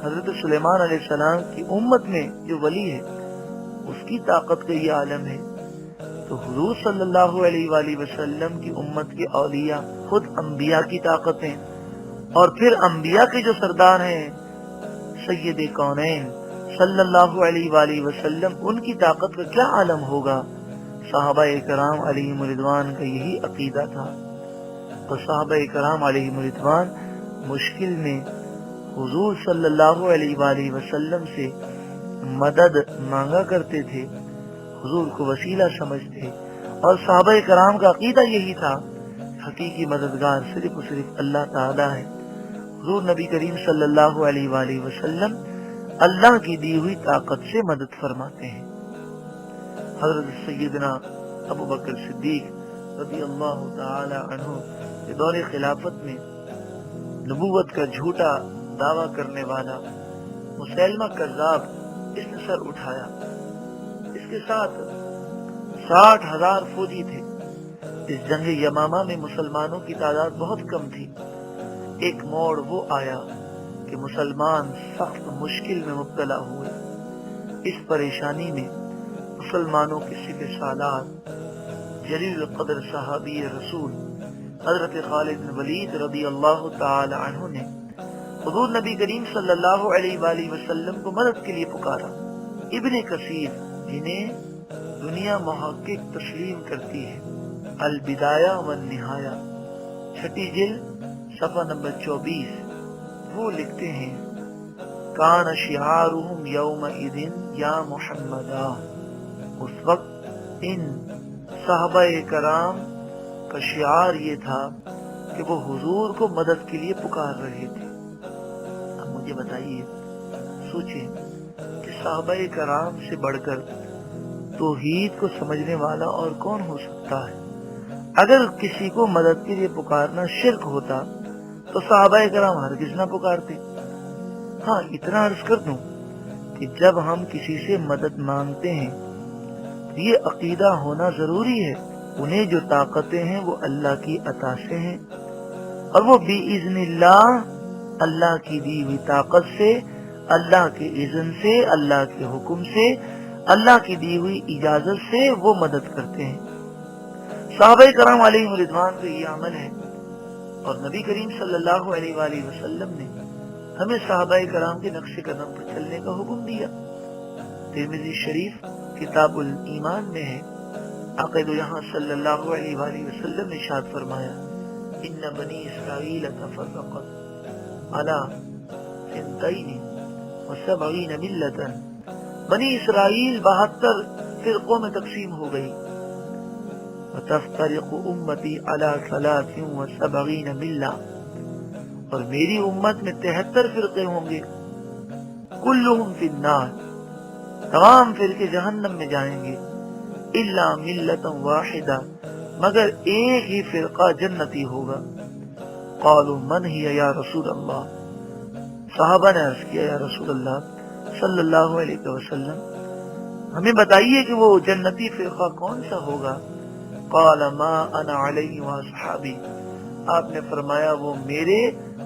A: حضرت سلیمان علیہ السلام کی امت میں جو ولی ہے اس کی طاقت کا یہ عالم ہے، تو حضور صلی اللہ علیہ وآلہ وسلم کی امت کے اولیاء خود انبیاء کی طاقتیں، اور پھر انبیاء کے جو سردار ہیں سید کونین صلی اللہ علیہ وآلہ وسلم، ان کی طاقت کا کیا عالم ہوگا۔ صحابہ کرام علیہم رضوان کا یہی عقیدہ تھا، تو صحابہ کرام علیہم رضوان مشکل میں حضور صلی اللہ علیہ وآلہ وسلم سے مدد مانگا کرتے تھے، حضور کو وسیلہ سمجھتے، اور صحابہ کرام کا عقیدہ یہی تھا حقیقی مددگار صرف و صرف اللہ تعالی ہے۔ حضور نبی کریم صلی اللہ علیہ وآلہ وسلم اللہ کی دی ہوئی طاقت سے مدد فرماتے ہیں۔ حضرت سیدنا ابو بکر صدیق رضی اللہ تعالی عنہ کے دور خلافت میں نبوت کا جھوٹا دعویٰ کرنے والا مسیلمہ کذاب اس نے سر اٹھایا، اس کے ساتھ 60,000 فوجی تھے۔ اس جنگ یمامہ میں مسلمانوں کی تعداد بہت کم تھی۔ ایک موڑ وہ آیا کہ مسلمان سخت مشکل میں مبتلا ہوئے۔ اس پریشانی میں مسلمانوں کے سپہ سالار جلیل القدر صحابی رسول حضرت خالد بن ولید رضی اللہ تعالی عنہ نے حضور نبی کریم صلی اللہ علیہ وآلہ وسلم کو مدد کے لیے پکارا۔ ابن کثیر، جنہیں دنیا محقق تسلیم کرتی ہے، البدایہ والنہایہ، چھٹی جلد صفحہ نمبر 24، وہ لکھتے ہیں کان شعارہم یومئذ یا محمدا۔ اس وقت ان صحابہ کرام کا شعار یہ تھا کہ وہ حضور کو مدد کے لیے پکار رہے تھے۔ اب مجھے بتائیے، سوچیں کہ صحابہ کرام سے بڑھ کر توحید کو سمجھنے والا اور کون ہو سکتا ہے؟ اگر کسی کو مدد کے لیے پکارنا شرک ہوتا تو صحابہ کرام ہرگز نہ پکارتے۔ ہاں، اتنا عرض کر دوں کہ جب ہم کسی سے مدد مانگتے ہیں تو یہ عقیدہ ہونا ضروری ہے انہیں جو طاقتیں ہیں وہ اللہ کی عطا سے ہیں، اور وہ بِإِذْنِ اللہ، اللہ کی دی ہوئی طاقت سے، اللہ کے اذن سے، اللہ کے حکم سے، اللہ کی دی ہوئی اجازت سے وہ مدد کرتے ہیں۔ صحابہ کرام علیہ رضوان کا یہ عمل ہے، اور نبی کریم صلی اللہ علیہ وآلہ وسلم نے ہمیں صحابہ کرام کے نقش قدم پر چلنے کا حکم دیا۔ ترمذی شریف کتاب الایمان میں ہے، آقا دو جہاں صلی اللہ علیہ وآلہ وسلم نے ارشاد فرمایا ان بنی اسرائیل تفرقت علی 72 ملتا، بنی اسرائیل 72 فرقوں میں تقسیم ہو گئی، وتفترق امتی علی 73 ملہ، اور میری امت میں 73 فرقے ہوں گے، کلہم فی النار، تمام فرقے جہنم میں جائیں گے، الا ملتا واحدہ، مگر ایک ہی فرقہ جنتی ہوگا۔ قالوا من ہی یا رسول اللہ، صحابہ نے عرض کیا یا رسول اللہ صلی اللہ علیہ وسلم ہمیں بتائیے کہ وہ جنتی فرقہ کون سا ہوگا۔ قال ما انا علیہ واصحابی، آپ نے فرمایا وہ میرے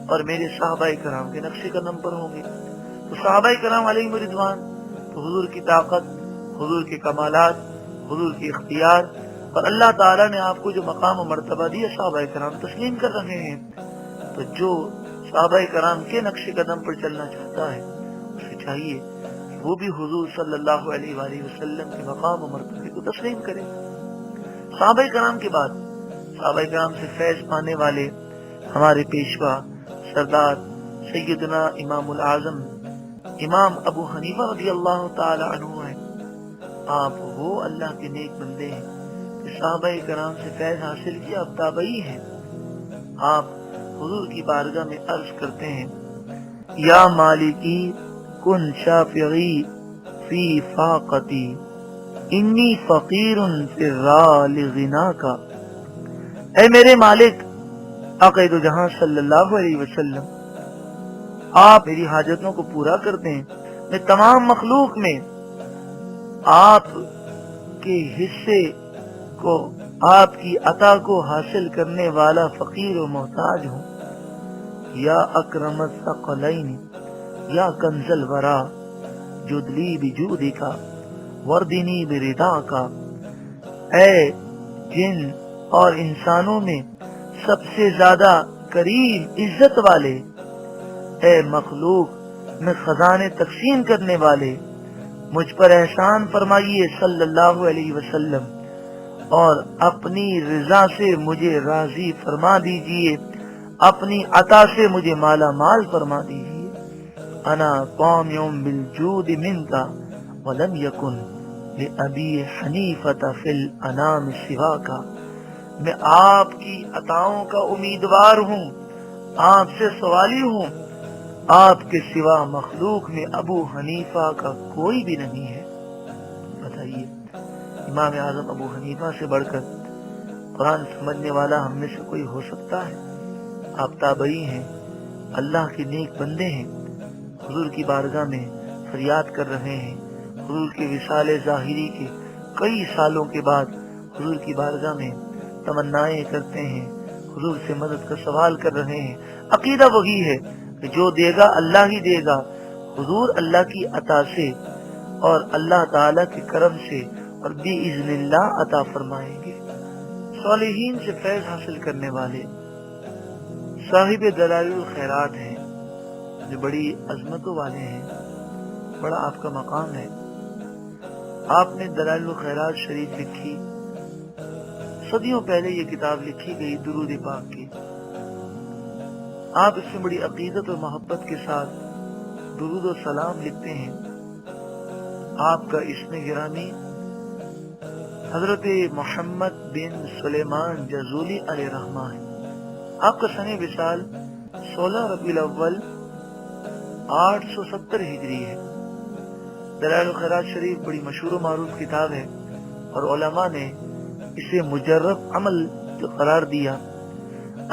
A: اور میرے صحابہ کرام کے نقش قدم پر ہوں گے۔ تو صحابہ کرام علیہ رضوان تو حضور کی طاقت، حضور کے کمالات، حضور کی اختیار، اور اللہ تعالیٰ نے آپ کو جو مقام و مرتبہ دیا صحابہ کرام تسلیم کر رہے ہیں۔ تو جو صحابہ کرام کے نقش قدم پر چلنا چاہتا ہے اسے چاہیے کہ وہ بھی حضور صلی اللہ علیہ وآلہ وسلم کے مقام و مرتبے کو تسلیم کرے۔ صحابہ کرام کے بعد صحابہ کرام سے فیض پانے والے ہمارے پیشوا سردار سیدنا امام العظم امام ابو حنیفہ رضی اللہ تعالی عنہ ہیں۔ آپ وہ اللہ کے نیک بندے ہیں کہ صحابہ کرام سے فیض حاصل کیا، اب تابعی ہیں۔ آپ حضور کی بارگاہ میں عرض کرتے ہیں یا مالکی کن شافعی فی فاقتی انی فقیر فی الرال غنا کا، اے میرے مالک آقا دو جہاں صلی اللہ علیہ وسلم، آپ میری حاجتوں کو پورا کرتے ہیں، میں تمام مخلوق میں آپ کے حصے کو، آپ کی عطا کو حاصل کرنے والا فقیر و محتاج ہوں۔ یا اکرم الثقلین یا کنز الورا جدلی بجودکا وردنی برداکا، اے جن اور انسانوں میں سب سے زیادہ کریم عزت والے، اے مخلوق میں خزانے تقسیم کرنے والے، مجھ پر احسان فرمائیے صلی اللہ علیہ وسلم، اور اپنی رضا سے مجھے راضی فرما دیجئے، اپنی عطا سے مجھے مالا مال فرما دیجئے۔ انا قامع بالجود منکا ولم یکن لأبی حنیفۃ فی الانام سواکا، میں آپ کی عطاؤں کا امیدوار ہوں، آپ سے سوالی ہوں، آپ کے سوا مخلوق میں ابو حنیفہ کا کوئی بھی نہیں ہے۔ بتائیے، امام اعظم ابو حنیفہ سے بڑھ کر قرآن سمجھنے والا ہم میں سے کوئی ہو سکتا ہے؟ آپ تابعی ہیں، اللہ کے نیک بندے ہیں، حضور کی بارگاہ میں فریاد کر رہے ہیں، حضور کے وصال ظاہری کے کئی سالوں کے بعد حضور کی بارگاہ میں تمنائیں کرتے ہیں، حضور سے مدد کا سوال کر رہے ہیں۔ عقیدہ وہی ہے کہ جو دے گا اللہ ہی دے گا، حضور اللہ کی عطا سے اور اللہ تعالی کے کرم سے اور بِإِذْنِ اللہ عطا فرمائیں گے۔ صالحین سے فیض حاصل کرنے والے صاحب دلائل الخیرات ہیں، جو بڑی عظمتوں والے ہیں، بڑا آپ کا مقام ہے۔ آپ نے دلائل الخیرات شریف لکھی، صدیوں پہلے یہ کتاب لکھی گئی درود پاک کی۔ آپ اس میں بڑی عقیدت اور محبت کے ساتھ درود و سلام لکھتے ہیں۔ آپ کا اسم گرامی حضرت محمد بن سلیمان جزولی علیہ رحمہ ہے۔ آپ کا سنِ وصال 16 ربیع الاول 870 ہجری ہے۔ دلائل الخیرات شریف بڑی مشہور و معروف کتاب ہے، اور علماء نے اسے مجرب عمل قرار دیا۔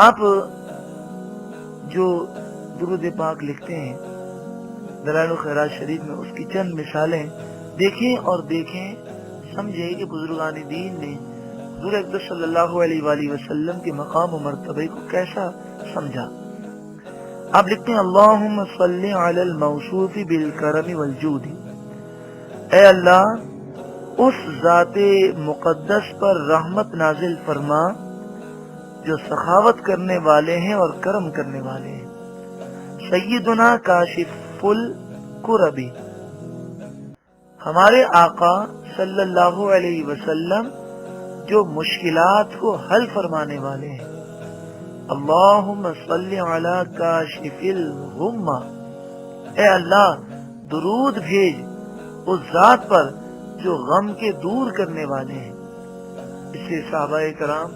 A: آپ جو درود پاک لکھتے ہیں دلائل الخیرات شریف میں، اس کی چند مثالیں دیکھیں اور سمجھیں کہ بزرگان دین نے حضور اکرم صلی اللہ علیہ وآلہ وسلم کے مقام و مرتبے کو کیسا سمجھا۔ آپ لکھتے ہیں اللہم صلی علی الموصوف بالکرم والجود، اے اللہ اس ذات مقدس پر رحمت نازل فرما جو سخاوت کرنے والے ہیں اور کرم کرنے والے ہیں۔ سیدنا کاشف الکربی، ہمارے آقا صلی اللہ علیہ وسلم جو مشکلات کو حل فرمانے والے ہیں۔ اللہم صلی علی کاشف الغمہ، اے اللہ درود بھیج اس ذات پر جو غم کے دور کرنے والے ہیں۔ اس سے صحابہ کرام،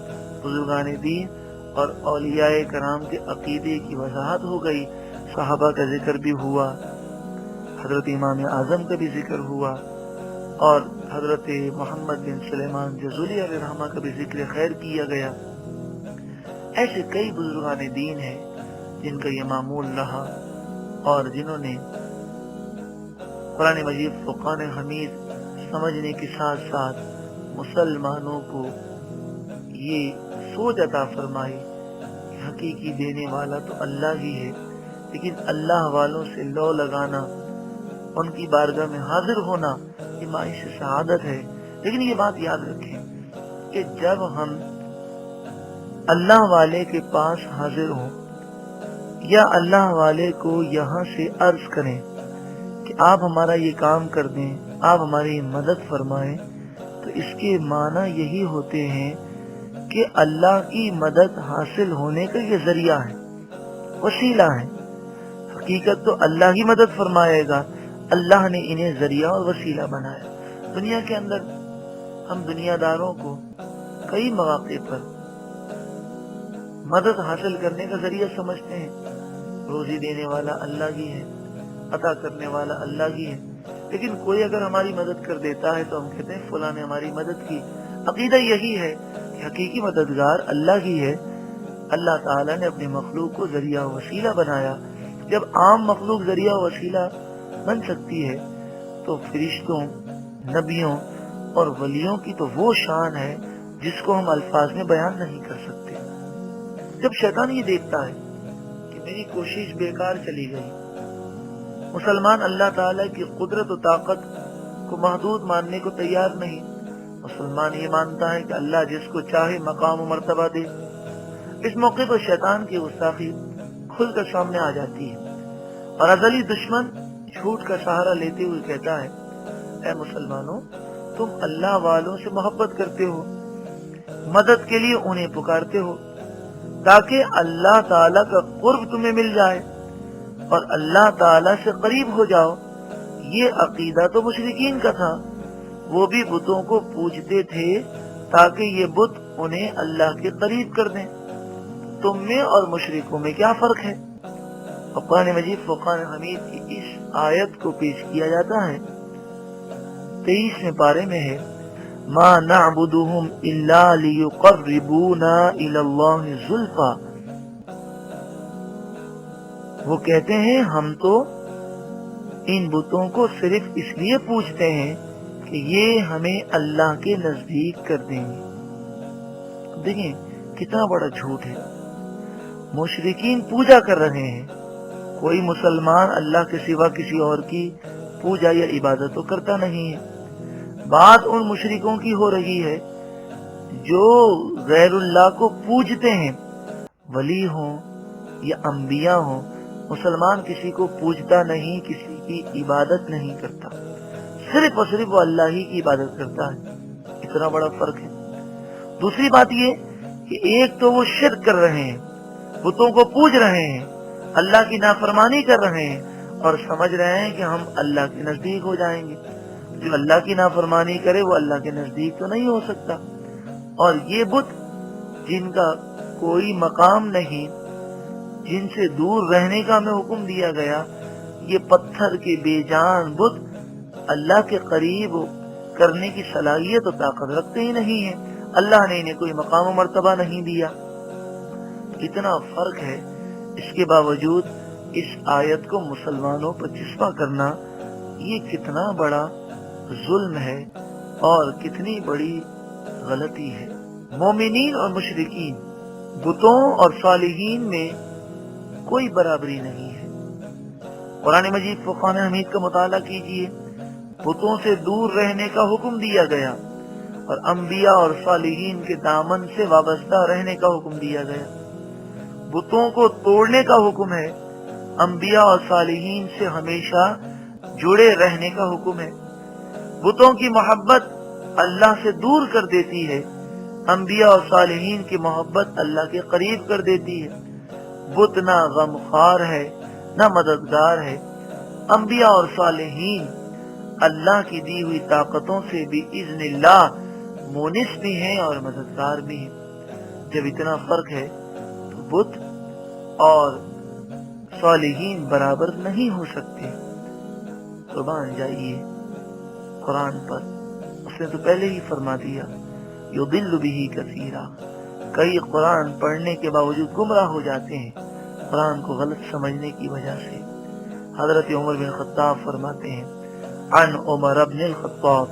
A: بزرگان دین اور اولیاء کرام کے عقیدے کی وضاحت ہو گئی۔ صحابہ کا ذکر بھی ہوا، حضرت امام اعظم کا بھی ذکر ہوا، اور حضرت محمد بن سلیمان جزولی علیہ رحمہ کا بھی ذکر خیر کیا گیا۔ ایسے کئی بزرگان دین ہیں جن کا یہ معمول رہا، اور جنہوں نے قرآن مجید فرقان حمید سمجھنے کے ساتھ ساتھ مسلمانوں کو یہ سوچ عطا فرمائی کہ حقیقی دینے والا تو اللہ ہی ہے، لیکن اللہ والوں سے لو لگانا، ان کی بارگاہ میں حاضر ہونا، یہ معیش سعادت ہے۔ لیکن یہ بات یاد رکھیں کہ جب ہم اللہ والے کے پاس حاضر ہوں یا اللہ والے کو یہاں سے عرض کریں کہ آپ ہمارا یہ کام کر دیں، آپ ہماری مدد فرمائیں، تو اس کے معنی یہی ہوتے ہیں کہ اللہ کی مدد حاصل ہونے کا یہ ذریعہ ہے، وسیلہ ہے۔ حقیقت تو اللہ ہی مدد فرمائے گا، اللہ نے انہیں ذریعہ اور وسیلہ بنایا۔ دنیا کے اندر ہم دنیا داروں کو کئی مواقع پر مدد حاصل کرنے کا ذریعہ سمجھتے ہیں۔ روزی دینے والا اللہ ہی ہے، عطا کرنے والا اللہ ہی ہے، لیکن کوئی اگر ہماری مدد کر دیتا ہے تو ہم کہتے ہیں فلاں نے ہماری مدد کی۔ عقیدہ یہی ہے کہ حقیقی مددگار اللہ ہی ہے۔ اللہ تعالیٰ نے اپنی مخلوق کو ذریعہ و وسیلہ بنایا۔ جب عام مخلوق ذریعہ و وسیلہ بن سکتی ہے تو فرشتوں، نبیوں اور ولیوں کی تو وہ شان ہے جس کو ہم الفاظ میں بیان نہیں کر سکتے۔ جب شیطان یہ دیکھتا ہے کہ میری کوشش بیکار چلی گئی، مسلمان اللہ تعالیٰ کی قدرت و طاقت کو محدود ماننے کو تیار نہیں، مسلمان یہ مانتا ہے کہ اللہ جس کو چاہے مقام و مرتبہ دے، اس موقع پر شیطان کی گستاخی کھل کر سامنے آ جاتی ہے اور ازلی دشمن جھوٹ کا سہارا لیتے ہوئے کہتا ہے، اے مسلمانوں، تم اللہ والوں سے محبت کرتے ہو، مدد کے لیے انہیں پکارتے ہو تاکہ اللہ تعالیٰ کا قرب تمہیں مل جائے اور اللہ تعالیٰ سے قریب ہو جاؤ۔ یہ عقیدہ تو مشرکین کا تھا، وہ بھی بتوں کو پوجتے تھے تاکہ یہ بت انہیں اللہ کے قریب کر دیں۔ تم میں اور مشرکوں میں کیا فرق ہے؟ قرآن مجید فرقان حمید کی اس آیت کو پیش کیا جاتا ہے 23ویں پارے میں ہے، ما نعبدهم الا ليقربونا الى الله زلفا۔ وہ کہتے ہیں ہم تو ان بتوں کو صرف اس لیے پوجتے ہیں کہ یہ ہمیں اللہ کے نزدیک کر دیں گے۔ دیکھیں کتنا بڑا جھوٹ ہے، مشرکین پوجا کر رہے ہیں، کوئی مسلمان اللہ کے سوا کسی اور کی پوجا یا عبادت تو کرتا نہیں ہے۔ بات ان مشرکوں کی ہو رہی ہے جو غیر اللہ کو پوجتے ہیں، ولی ہوں یا انبیاء ہوں، مسلمان کسی کو پوجتا نہیں، کسی کی عبادت نہیں کرتا، صرف اور صرف وہ اللہ ہی کی عبادت کرتا ہے۔ اتنا بڑا فرق ہے۔ دوسری بات یہ کہ ایک تو وہ شرک کر رہے ہیں، بتوں کو پوج رہے ہیں، اللہ کی نافرمانی کر رہے ہیں اور سمجھ رہے ہیں کہ ہم اللہ کے نزدیک ہو جائیں گے۔ جو اللہ کی نافرمانی کرے وہ اللہ کے نزدیک تو نہیں ہو سکتا۔ اور یہ بت جن کا کوئی مقام نہیں، جن سے دور رہنے کا ہمیں حکم دیا گیا، یہ پتھر کے بے جان بت اللہ کے قریب کرنے کی صلاحیت و طاقت رکھتے ہی نہیں ہیں، اللہ نے انہیں کوئی مقام و مرتبہ نہیں دیا۔ اتنا فرق ہے، اس کے باوجود اس آیت کو مسلمانوں پر چسپاں کرنا یہ کتنا بڑا ظلم ہے اور کتنی بڑی غلطی ہے۔ مومنین اور مشرکین، بتوں اور صالحین میں کوئی برابری نہیں ہے۔ قرآن مجید فرقان حمید کا مطالعہ کیجئے، بتوں سے دور رہنے کا حکم دیا گیا اور انبیاء اور صالحین کے دامن سے وابستہ رہنے کا حکم دیا گیا۔ بتوں کو توڑنے کا حکم ہے، انبیاء اور صالحین سے ہمیشہ جڑے رہنے کا حکم ہے۔ بتوں کی محبت اللہ سے دور کر دیتی ہے، انبیاء اور صالحین کی محبت اللہ کے قریب کر دیتی ہے۔ بت نہ غمخوار ہے نہ مددگار ہے، انبیاء اور صالحین اللہ کی دی ہوئی طاقتوں سے بھی اذن اللہ مونس بھی ہیں اور مددگار بھی ہیں۔ جب اتنا فرق ہے تو بت اور صالحین برابر نہیں ہو سکتے۔ قربان جائیے قرآن پر، اس نے تو پہلے ہی فرما دیا یضل بہ کثیرا، کئی قرآن پڑھنے کے باوجود گمراہ ہو جاتے ہیں قرآن کو غلط سمجھنے کی وجہ سے۔ حضرت عمر بن خطاب فرماتے ہیں، عن عمر بن الخطاب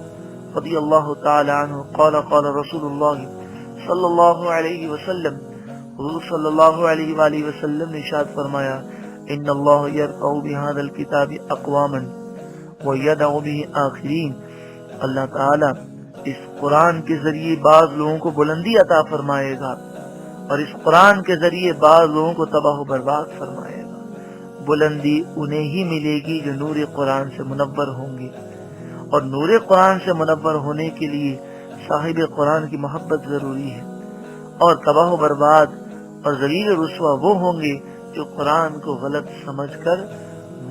A: رضی اللہ تعالی عنہ قال قال رسول اللہ صلی اللہ علیہ وسلم، حضور صلی اللہ علیہ وآلہ وسلم نے ارشاد فرمایا، ان اللہ یرفع بہذا الکتاب اقواما ویدع بہ آخرین، اللہ تعالی اس قرآن کے ذریعے بعض لوگوں کو بلندی عطا فرمائے گا اور اس قرآن کے ذریعے بعض لوگوں کو تباہ و برباد فرمائے گا۔ بلندی انہیں ہی ملے گی جو نور قرآن سے منور ہوں گے، اور نور قرآن سے منور ہونے کے لیے صاحب قرآن کی محبت ضروری ہے، اور تباہ و برباد اور ذلیل رسوا وہ ہوں گے جو قرآن کو غلط سمجھ کر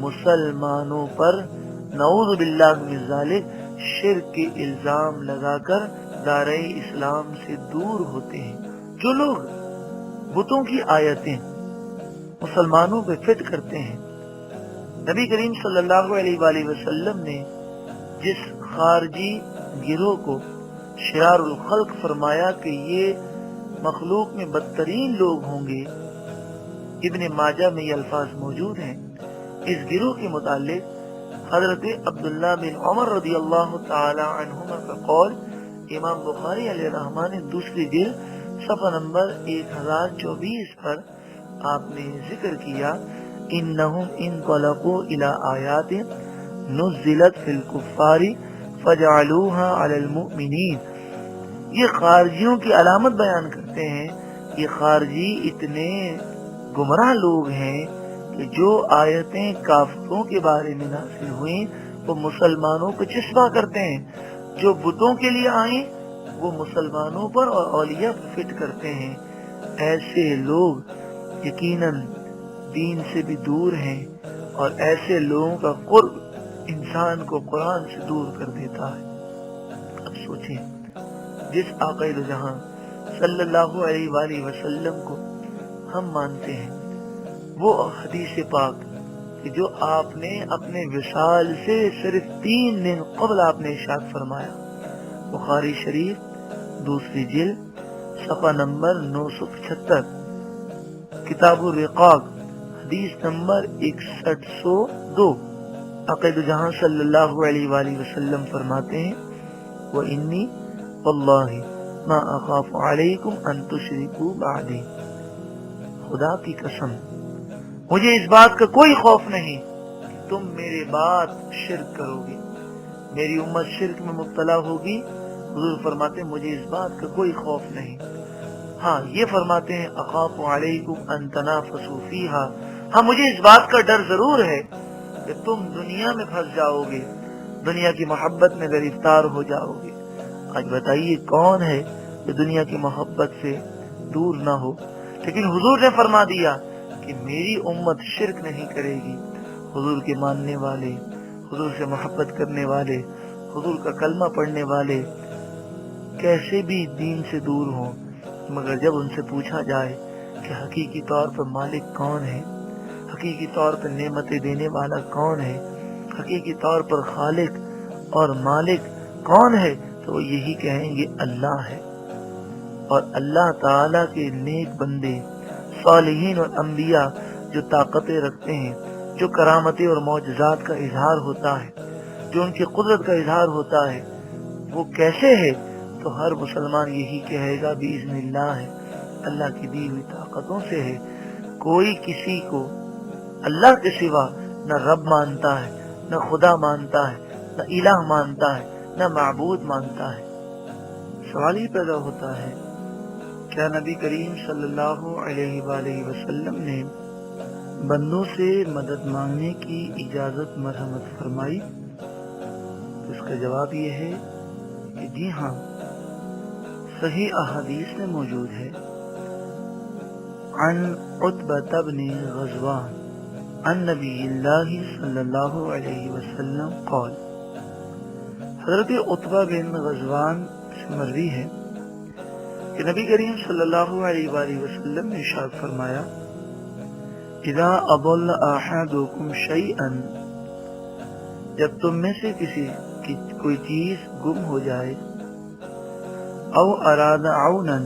A: مسلمانوں پر نعوذ باللہ من ذالک شرک کے الزام لگا کر دارِ اسلام سے دور ہوتے ہیں۔ جو لوگ بتوں کی آیتیں مسلمانوں پہ فٹ کرتے ہیں، نبی کریم صلی اللہ علیہ وآلہ وسلم نے جس خارجی گروہ کو شرار الخلق فرمایا کہ یہ مخلوق میں بدترین لوگ ہوں گے، ابن ماجہ میں یہ الفاظ موجود ہیں۔ اس گروہ کے متعلق حضرت عبداللہ بن عمر رضی اللہ تعالی عنہما کا قول امام بخاری علیہ الرحمہ نے دوسری جلد صفحہ نمبر 1024 پر آپ نے ذکر کیا، انہم انطلقوا الی آیات نزلت فی الکفار فجعلوها علی المؤمنین. یہ خارجیوں کی علامت بیان کرتے ہیں. یہ خارجی اتنے گمراہ لوگ ہیں کہ جو آیتیں کافروں کے بارے میں نازل ہوئیں وہ مسلمانوں کو چسپاں کرتے ہیں، جو بتوں کے لیے آئیں وہ مسلمانوں پر اور اولیاء پر فٹ کرتے ہیں. ایسے لوگ یقیناً دین سے بھی دور ہیں، اور ایسے لوگوں کا قرب انسان کو قرآن سے دور کر دیتا ہے. اب سوچیں، جس آقا دو جہاں صلی اللہ علیہ وآلہ وسلم کو ہم مانتے ہیں، وہ حدیث پاک کہ جو آپ نے اپنے وصال سے صرف 3 دن قبل آپ نے ارشاد فرمایا، بخاری شریف دوسری جلد صفحہ نمبر 975، کتاب الرقاق حدیث نمبر 6102، آقا دو جہاں صلی اللہ علیہ وآلہ وسلم فرماتے ہیں، وَإِنِّي وَاللَّهِ مَا أَخَافُ عَلَيْكُمْ أَن تُشْرِكُوا بَعْدِي. خدا کی قسم مجھے اس بات کا کوئی خوف نہیں کہ تم میرے بعد شرک کرو گے، میری امت شرک میں مبتلا ہوگی. حضور فرماتے ہیں مجھے اس بات کا کوئی خوف نہیں. ہاں یہ فرماتے ہیں اخاف علیکم ان تنافسوا فیہا، ہاں مجھے اس بات کا ڈر ضرور ہے کہ تم دنیا میں پھنس جاؤ گے، دنیا کی محبت میں گرفتار ہو جاؤ گے. آج بتائیے کون ہے جو دنیا کی محبت سے دور نہ ہو؟ لیکن حضور نے فرما دیا کہ میری امت شرک نہیں کرے گی. حضور کے ماننے والے، حضور سے محبت کرنے والے، حضور کا کلمہ پڑھنے والے کیسے بھی دین سے دور ہوں، مگر جب ان سے پوچھا جائے کہ حقیقی طور پر مالک کون ہے، حقیقی طور پر نعمتیں دینے والا کون ہے، حقیقی طور پر خالق اور مالک کون ہے، تو وہ یہی کہیں گے اللہ ہے. اور اللہ تعالیٰ کے نیک بندے، صالحین اور انبیاء جو طاقتیں رکھتے ہیں، جو کرامتیں اور معجزات کا اظہار ہوتا ہے، جو ان کی قدرت کا اظہار ہوتا ہے، وہ کیسے ہے؟ تو ہر مسلمان یہی کہے گا باذن اللہ ہے، اللہ کی دی ہوئی طاقتوں سے ہے. کوئی کسی کو اللہ کے سوا نہ رب مانتا ہے، نہ خدا مانتا ہے، نہ الہ مانتا ہے، نہ معبود مانتا ہے. سوال ہی پیدا ہوتا ہے، کیا نبی کریم صلی اللہ علیہ وآلہ وسلم نے بندوں سے مدد مانگنے کی اجازت مرحمت فرمائی؟ اس کا جواب یہ ہے کہ جی ہاں، صحیح احادیث میں موجود ہے. عن عتبہ بن غزوان عن نبی اللہ صلی اللہ علیہ وسلم قال، حضرت عتبہ بن غزوان سے مروی ہے کہ نبی کریم صلی اللہ علیہ وآلہ وسلم نے ارشاد فرمایا، اذا اضل احدکم شیئا، جب تم میں سے کسی کی کوئی چیز گم ہو جائے، او اراد عونا،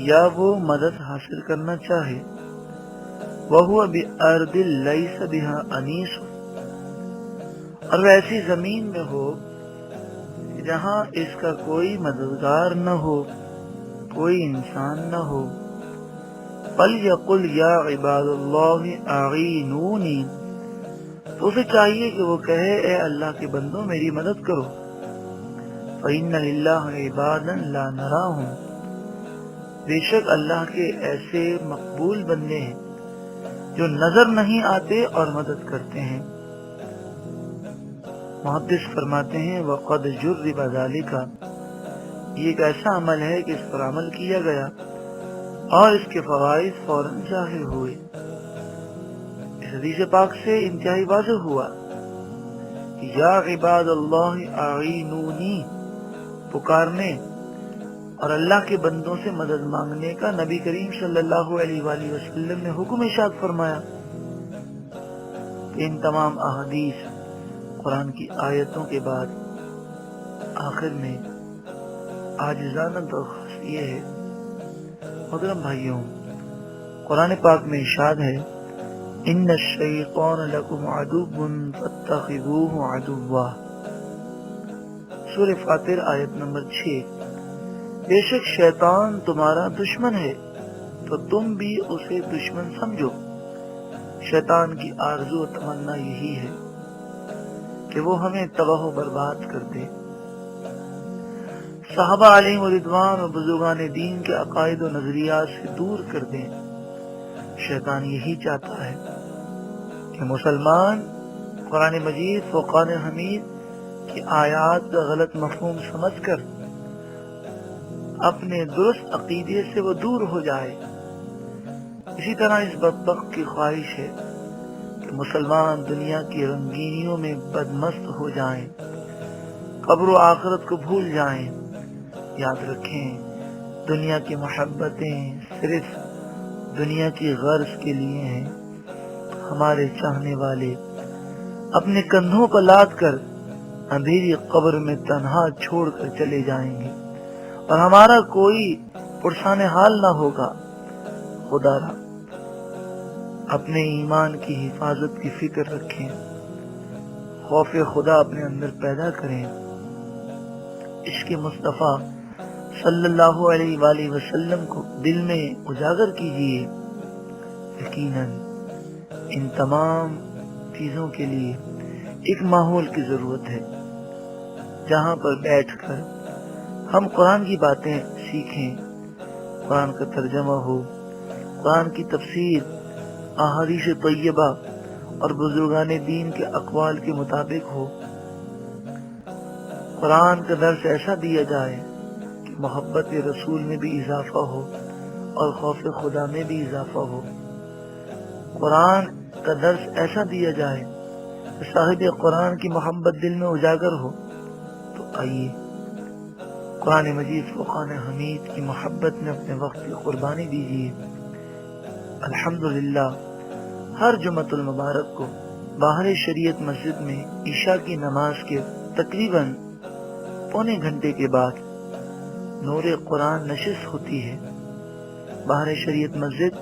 A: یا وہ مدد حاصل کرنا چاہے، وہو بارض لیس بها انیس، اور وہ ایسی زمین میں ہو جہاں اس کا کوئی مددگار نہ ہو، کوئی انسان نہ ہو، فَلْيَقُلْ يَا عِبَادَ اللَّهِ أَعِينُونِي، تو اسے چاہیے کہ وہ کہے اے اللہ کے بندوں میری مدد کرو. فَإِنَّ لِلَّهِ عِبَادًا لَا نَرَاهُمْ، بے شک اللہ کے ایسے مقبول بندے ہیں جو نظر نہیں آتے اور مدد کرتے ہیں. محدث فرماتے ہیں وَقَدْ جُرِّبَ ذَلِكَ، یہ ایک ایسا عمل ہے کہ اس پر عمل کیا گیا اور اس کے فوائد فوراً ظاہر ہوئے. اس حدیث پاک سے انتہائی واضح ہوا، یا عباد اللہ اعینونی پکارنے اور اللہ کے بندوں سے مدد مانگنے کا نبی کریم صلی اللہ علیہ وآلہ وسلم نے حکم ارشاد فرمایا. ان تمام احادیث قرآن کی آیتوں کے بعد آخر میں عاجزانہ درخواست یہ ہے، محترم بھائیوں، قرآن پاک میں ارشاد ہے ان الشیطان لکم عدو فاتخذوہ عدوا۔ سورہ فاطر آیت نمبر 6۔ بے شک شیطان تمہارا دشمن ہے تو تم بھی اسے دشمن سمجھو۔ شیطان کی آرزو و تمنا یہی ہے کہ وہ ہمیں تباہ و برباد کر دے۔ صحابہ علیہ رضوان اور بزرگان دین کے عقائد و نظریات سے دور کر دیں۔ شیطان یہی چاہتا ہے کہ مسلمان قرآن مجید فرقان حمید کی آیات کا غلط مفہوم سمجھ کر اپنے درست عقیدے سے وہ دور ہو جائے۔ اسی طرح اس بدبخت کی خواہش ہے کہ مسلمان دنیا کی رنگینیوں میں بدمست ہو جائیں، قبر و آخرت کو بھول جائیں۔ یاد رکھیں، دنیا کی محبتیں صرف دنیا کی غرض کے لیے ہیں۔ ہمارے چاہنے والے اپنے کندھوں پر لاد کر اندھیری قبر میں تنہا چھوڑ کر چلے جائیں گے اور ہمارا کوئی پرسان حال نہ ہوگا۔ خدا را اپنے ایمان کی حفاظت کی فکر رکھیں، خوف خدا اپنے اندر پیدا کریں، عشق مصطفیٰ صلی اللہ علیہ وآلہ وسلم کو دل میں اجاگر کیجیے۔ یقیناً ان تمام چیزوں کے لیے ایک ماحول کی ضرورت ہے جہاں پر بیٹھ کر ہم قرآن کی باتیں سیکھیں، قرآن کا ترجمہ ہو، قرآن کی تفسیر احادیث طیبہ اور بزرگان دین کے اقوال کے مطابق ہو۔ قرآن کا درس ایسا دیا جائے کہ محبت رسول میں بھی اضافہ ہو اور خوف خدا میں بھی اضافہ ہو۔ قرآن کا درس ایسا دیا جائے کہ صاحب قرآن کی محبت دل میں اجاگر ہو۔ تو آئیے قرآن مجید فرقان حمید کی محبت میں اپنے وقت کی قربانی دیجیے۔ الحمدللہ ہر جمعۃ المبارک کو باہر شریعت مسجد میں عشاء کی نماز کے تقریباً پونے گھنٹے کے بعد نور قرآن نشست ہوتی ہے۔ باہر شریعت مسجد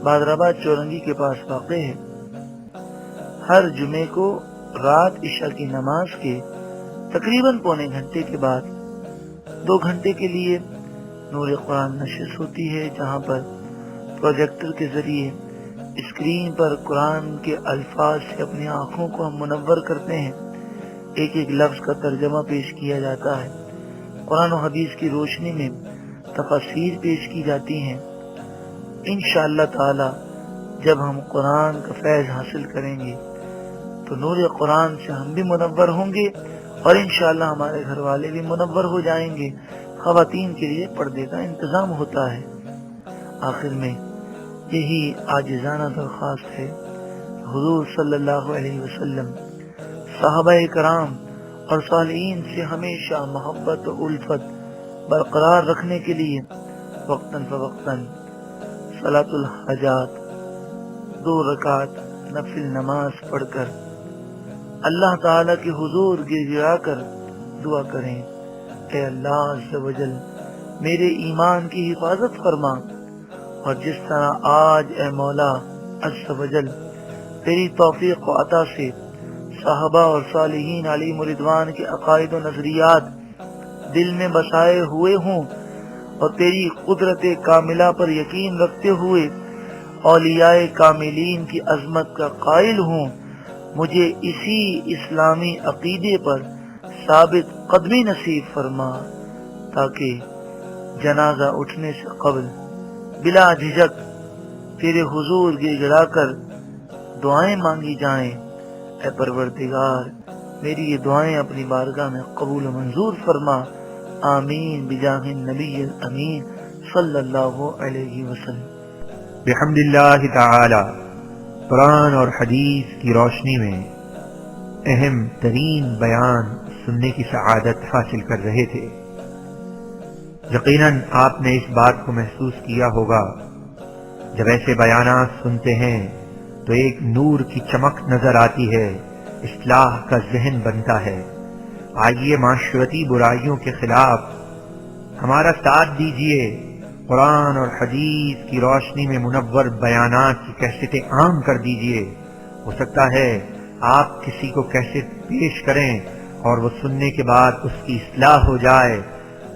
A: بادرآباد چورنگی کے پاس واقع ہے۔ ہر جمعے کو رات عشاء کی نماز کے تقریباً پونے گھنٹے کے بعد 2 گھنٹے کے لیے نور قرآن نشست ہوتی ہے، جہاں پر پروجیکٹر کے ذریعے اسکرین پر قرآن کے الفاظ سے اپنی آنکھوں کو ہم منور کرتے ہیں۔ ایک ایک لفظ کا ترجمہ پیش کیا جاتا ہے، قرآن و حدیث کی روشنی میں تفاسیر پیش کی جاتی ہیں۔ انشاءاللہ تعالی جب ہم قرآن کا فیض حاصل کریں گے تو نور قرآن سے ہم بھی منور ہوں گے اور انشاءاللہ ہمارے گھر والے بھی منور ہو جائیں گے۔ خواتین کے لیے پردے کا انتظام ہوتا ہے۔ آخر میں یہی عاجزانہ درخواست ہے، حضور صلی اللہ علیہ وسلم صحابہ کرام اور صالحین سے ہمیشہ محبت و الفت برقرار رکھنے کے لیے وقتاً فوقتاً صلاۃ الحاجات 2 رکعت نفل نماز پڑھ کر اللہ تعالیٰ کے حضور گر گرا کر دعا کریں، اے اللہ عز و جل میرے ایمان کی حفاظت فرما، اور جس طرح آج اے مولا عز و جل تیری توفیق و عطا سے صحابہ اور صالحین علیہم رضوان کے عقائد و نظریات دل میں بسائے ہوئے ہوں اور تیری قدرت کاملہ پر یقین رکھتے ہوئے اولیاء کاملین کی عظمت کا قائل ہوں، مجھے اسی اسلامی عقیدے پر ثابت قدمی نصیب فرما، تاکہ جنازہ اٹھنے سے قبل بلا جھجک تیرے حضور گر گڑا کر دعائیں مانگی جائیں۔ اے پروردگار میری یہ دعائیں اپنی بارگاہ میں قبول و منظور فرما، آمین بجاہ النبی الامین صلی اللہ علیہ وسلم۔
B: بحمد اللہ تعالی قرآن اور حدیث کی روشنی میں اہم ترین بیان سننے کی سعادت حاصل کر رہے تھے۔ یقیناً آپ نے اس بات کو محسوس کیا ہوگا، جب ایسے بیانات سنتے ہیں تو ایک نور کی چمک نظر آتی ہے، اصلاح کا ذہن بنتا ہے۔ آئیے معاشرتی برائیوں کے خلاف ہمارا ساتھ دیجیے قرآن اور حدیث کی روشنی میں منور بیانات کی کیسٹیں عام کر دیجئے۔ ہو سکتا ہے آپ کسی کو کیسٹ پیش کریں اور وہ سننے کے بعد اس کی اصلاح ہو جائے،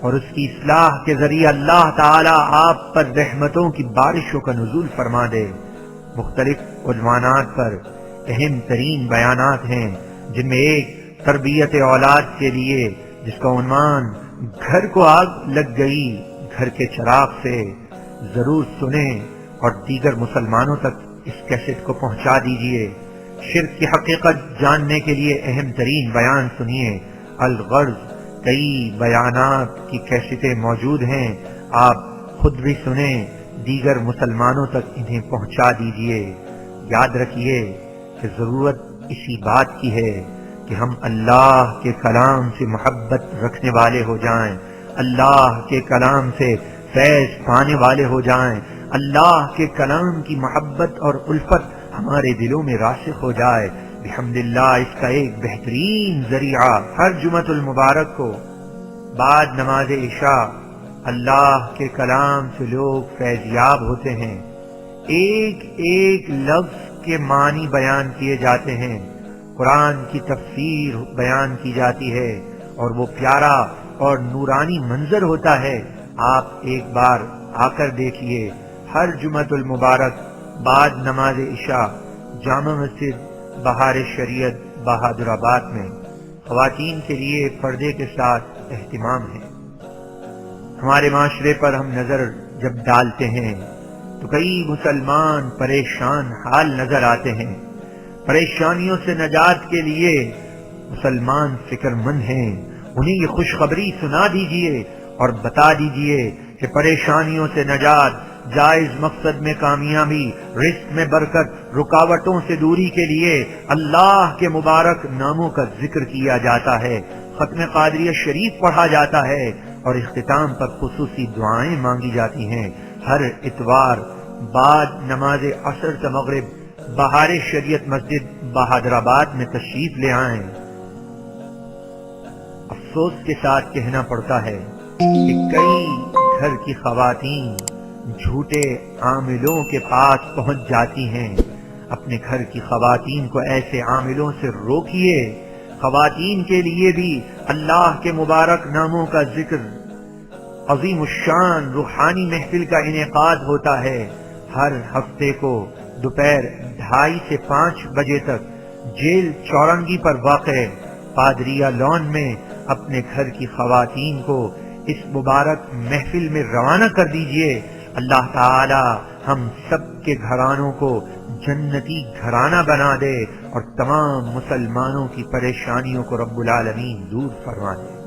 B: اور اس کی اصلاح کے ذریعے اللہ تعالی آپ پر رحمتوں کی بارشوں کا نزول فرما دے۔ مختلف عنوانات پر اہم ترین بیانات ہیں، جن میں ایک تربیت اولاد کے لیے، جس کا عنوان گھر کو آگ لگ گئی گھر کے چراغ سے، ضرور سنیں اور دیگر مسلمانوں تک اس کیسٹ کو پہنچا دیجئے۔ شرک کی حقیقت جاننے کے لیے اہم ترین بیان سنیے۔ الغرض کئی بیانات کی کیسٹیں موجود ہیں، آپ خود بھی سنیں، دیگر مسلمانوں تک انہیں پہنچا دیجئے۔ یاد رکھیے کہ ضرورت اسی بات کی ہے کہ ہم اللہ کے کلام سے محبت رکھنے والے ہو جائیں، اللہ کے کلام سے فیض پانے والے ہو جائیں، اللہ کے کلام کی محبت اور الفت ہمارے دلوں میں راسخ ہو جائے۔ بحمداللہ اس کا ایک بہترین ذریعہ ہر جمعۃ المبارک کو بعد نماز عشاء اللہ کے کلام سے لوگ فیضیاب ہوتے ہیں، ایک ایک لفظ کے معنی بیان کیے جاتے ہیں، قرآن کی تفسیر بیان کی جاتی ہے، اور وہ پیارا اور نورانی منظر ہوتا ہے۔ آپ ایک بار آ کر دیکھیے، ہر جمعۃ المبارک بعد نماز عشاء جامع مسجد بہار شریعت بہادر آباد میں خواتین کے لیے پردے کے ساتھ اہتمام ہے۔ ہمارے معاشرے پر ہم نظر جب ڈالتے ہیں تو کئی مسلمان پریشان حال نظر آتے ہیں۔ پریشانیوں سے نجات کے لیے مسلمان فکر مند ہیں، انہیں یہ خوشخبری سنا دیجئے اور بتا دیجئے کہ پریشانیوں سے نجات، جائز مقصد میں کامیابی، رزق میں برکت، رکاوٹوں سے دوری کے لیے اللہ کے مبارک ناموں کا ذکر کیا جاتا ہے، ختم قادریہ شریف پڑھا جاتا ہے، اور اختتام پر خصوصی دعائیں مانگی جاتی ہیں۔ ہر اتوار بعد نماز عصر تا مغرب بہار شریعت مسجد بہادر آباد میں تشریف لے آئیں۔ افسوس کے ساتھ کہنا پڑتا ہے کہ کئی گھر کی خواتین جھوٹے عاملوں کے پاس پہنچ جاتی ہیں۔ اپنے گھر کی خواتین کو ایسے عاملوں سے روکیے۔ خواتین کے لیے بھی اللہ کے مبارک ناموں کا ذکر، عظیم الشان روحانی محفل کا انعقاد ہوتا ہے۔ ہر ہفتے کو دوپہر 2:30 سے 5 بجے تک جیل چورنگی پر واقع پادریہ لان میں اپنے گھر کی خواتین کو اس مبارک محفل میں روانہ کر دیجئے۔ اللہ تعالی ہم سب کے گھرانوں کو جنتی گھرانہ بنا دے اور تمام مسلمانوں کی پریشانیوں کو رب العالمین دور فرما دے۔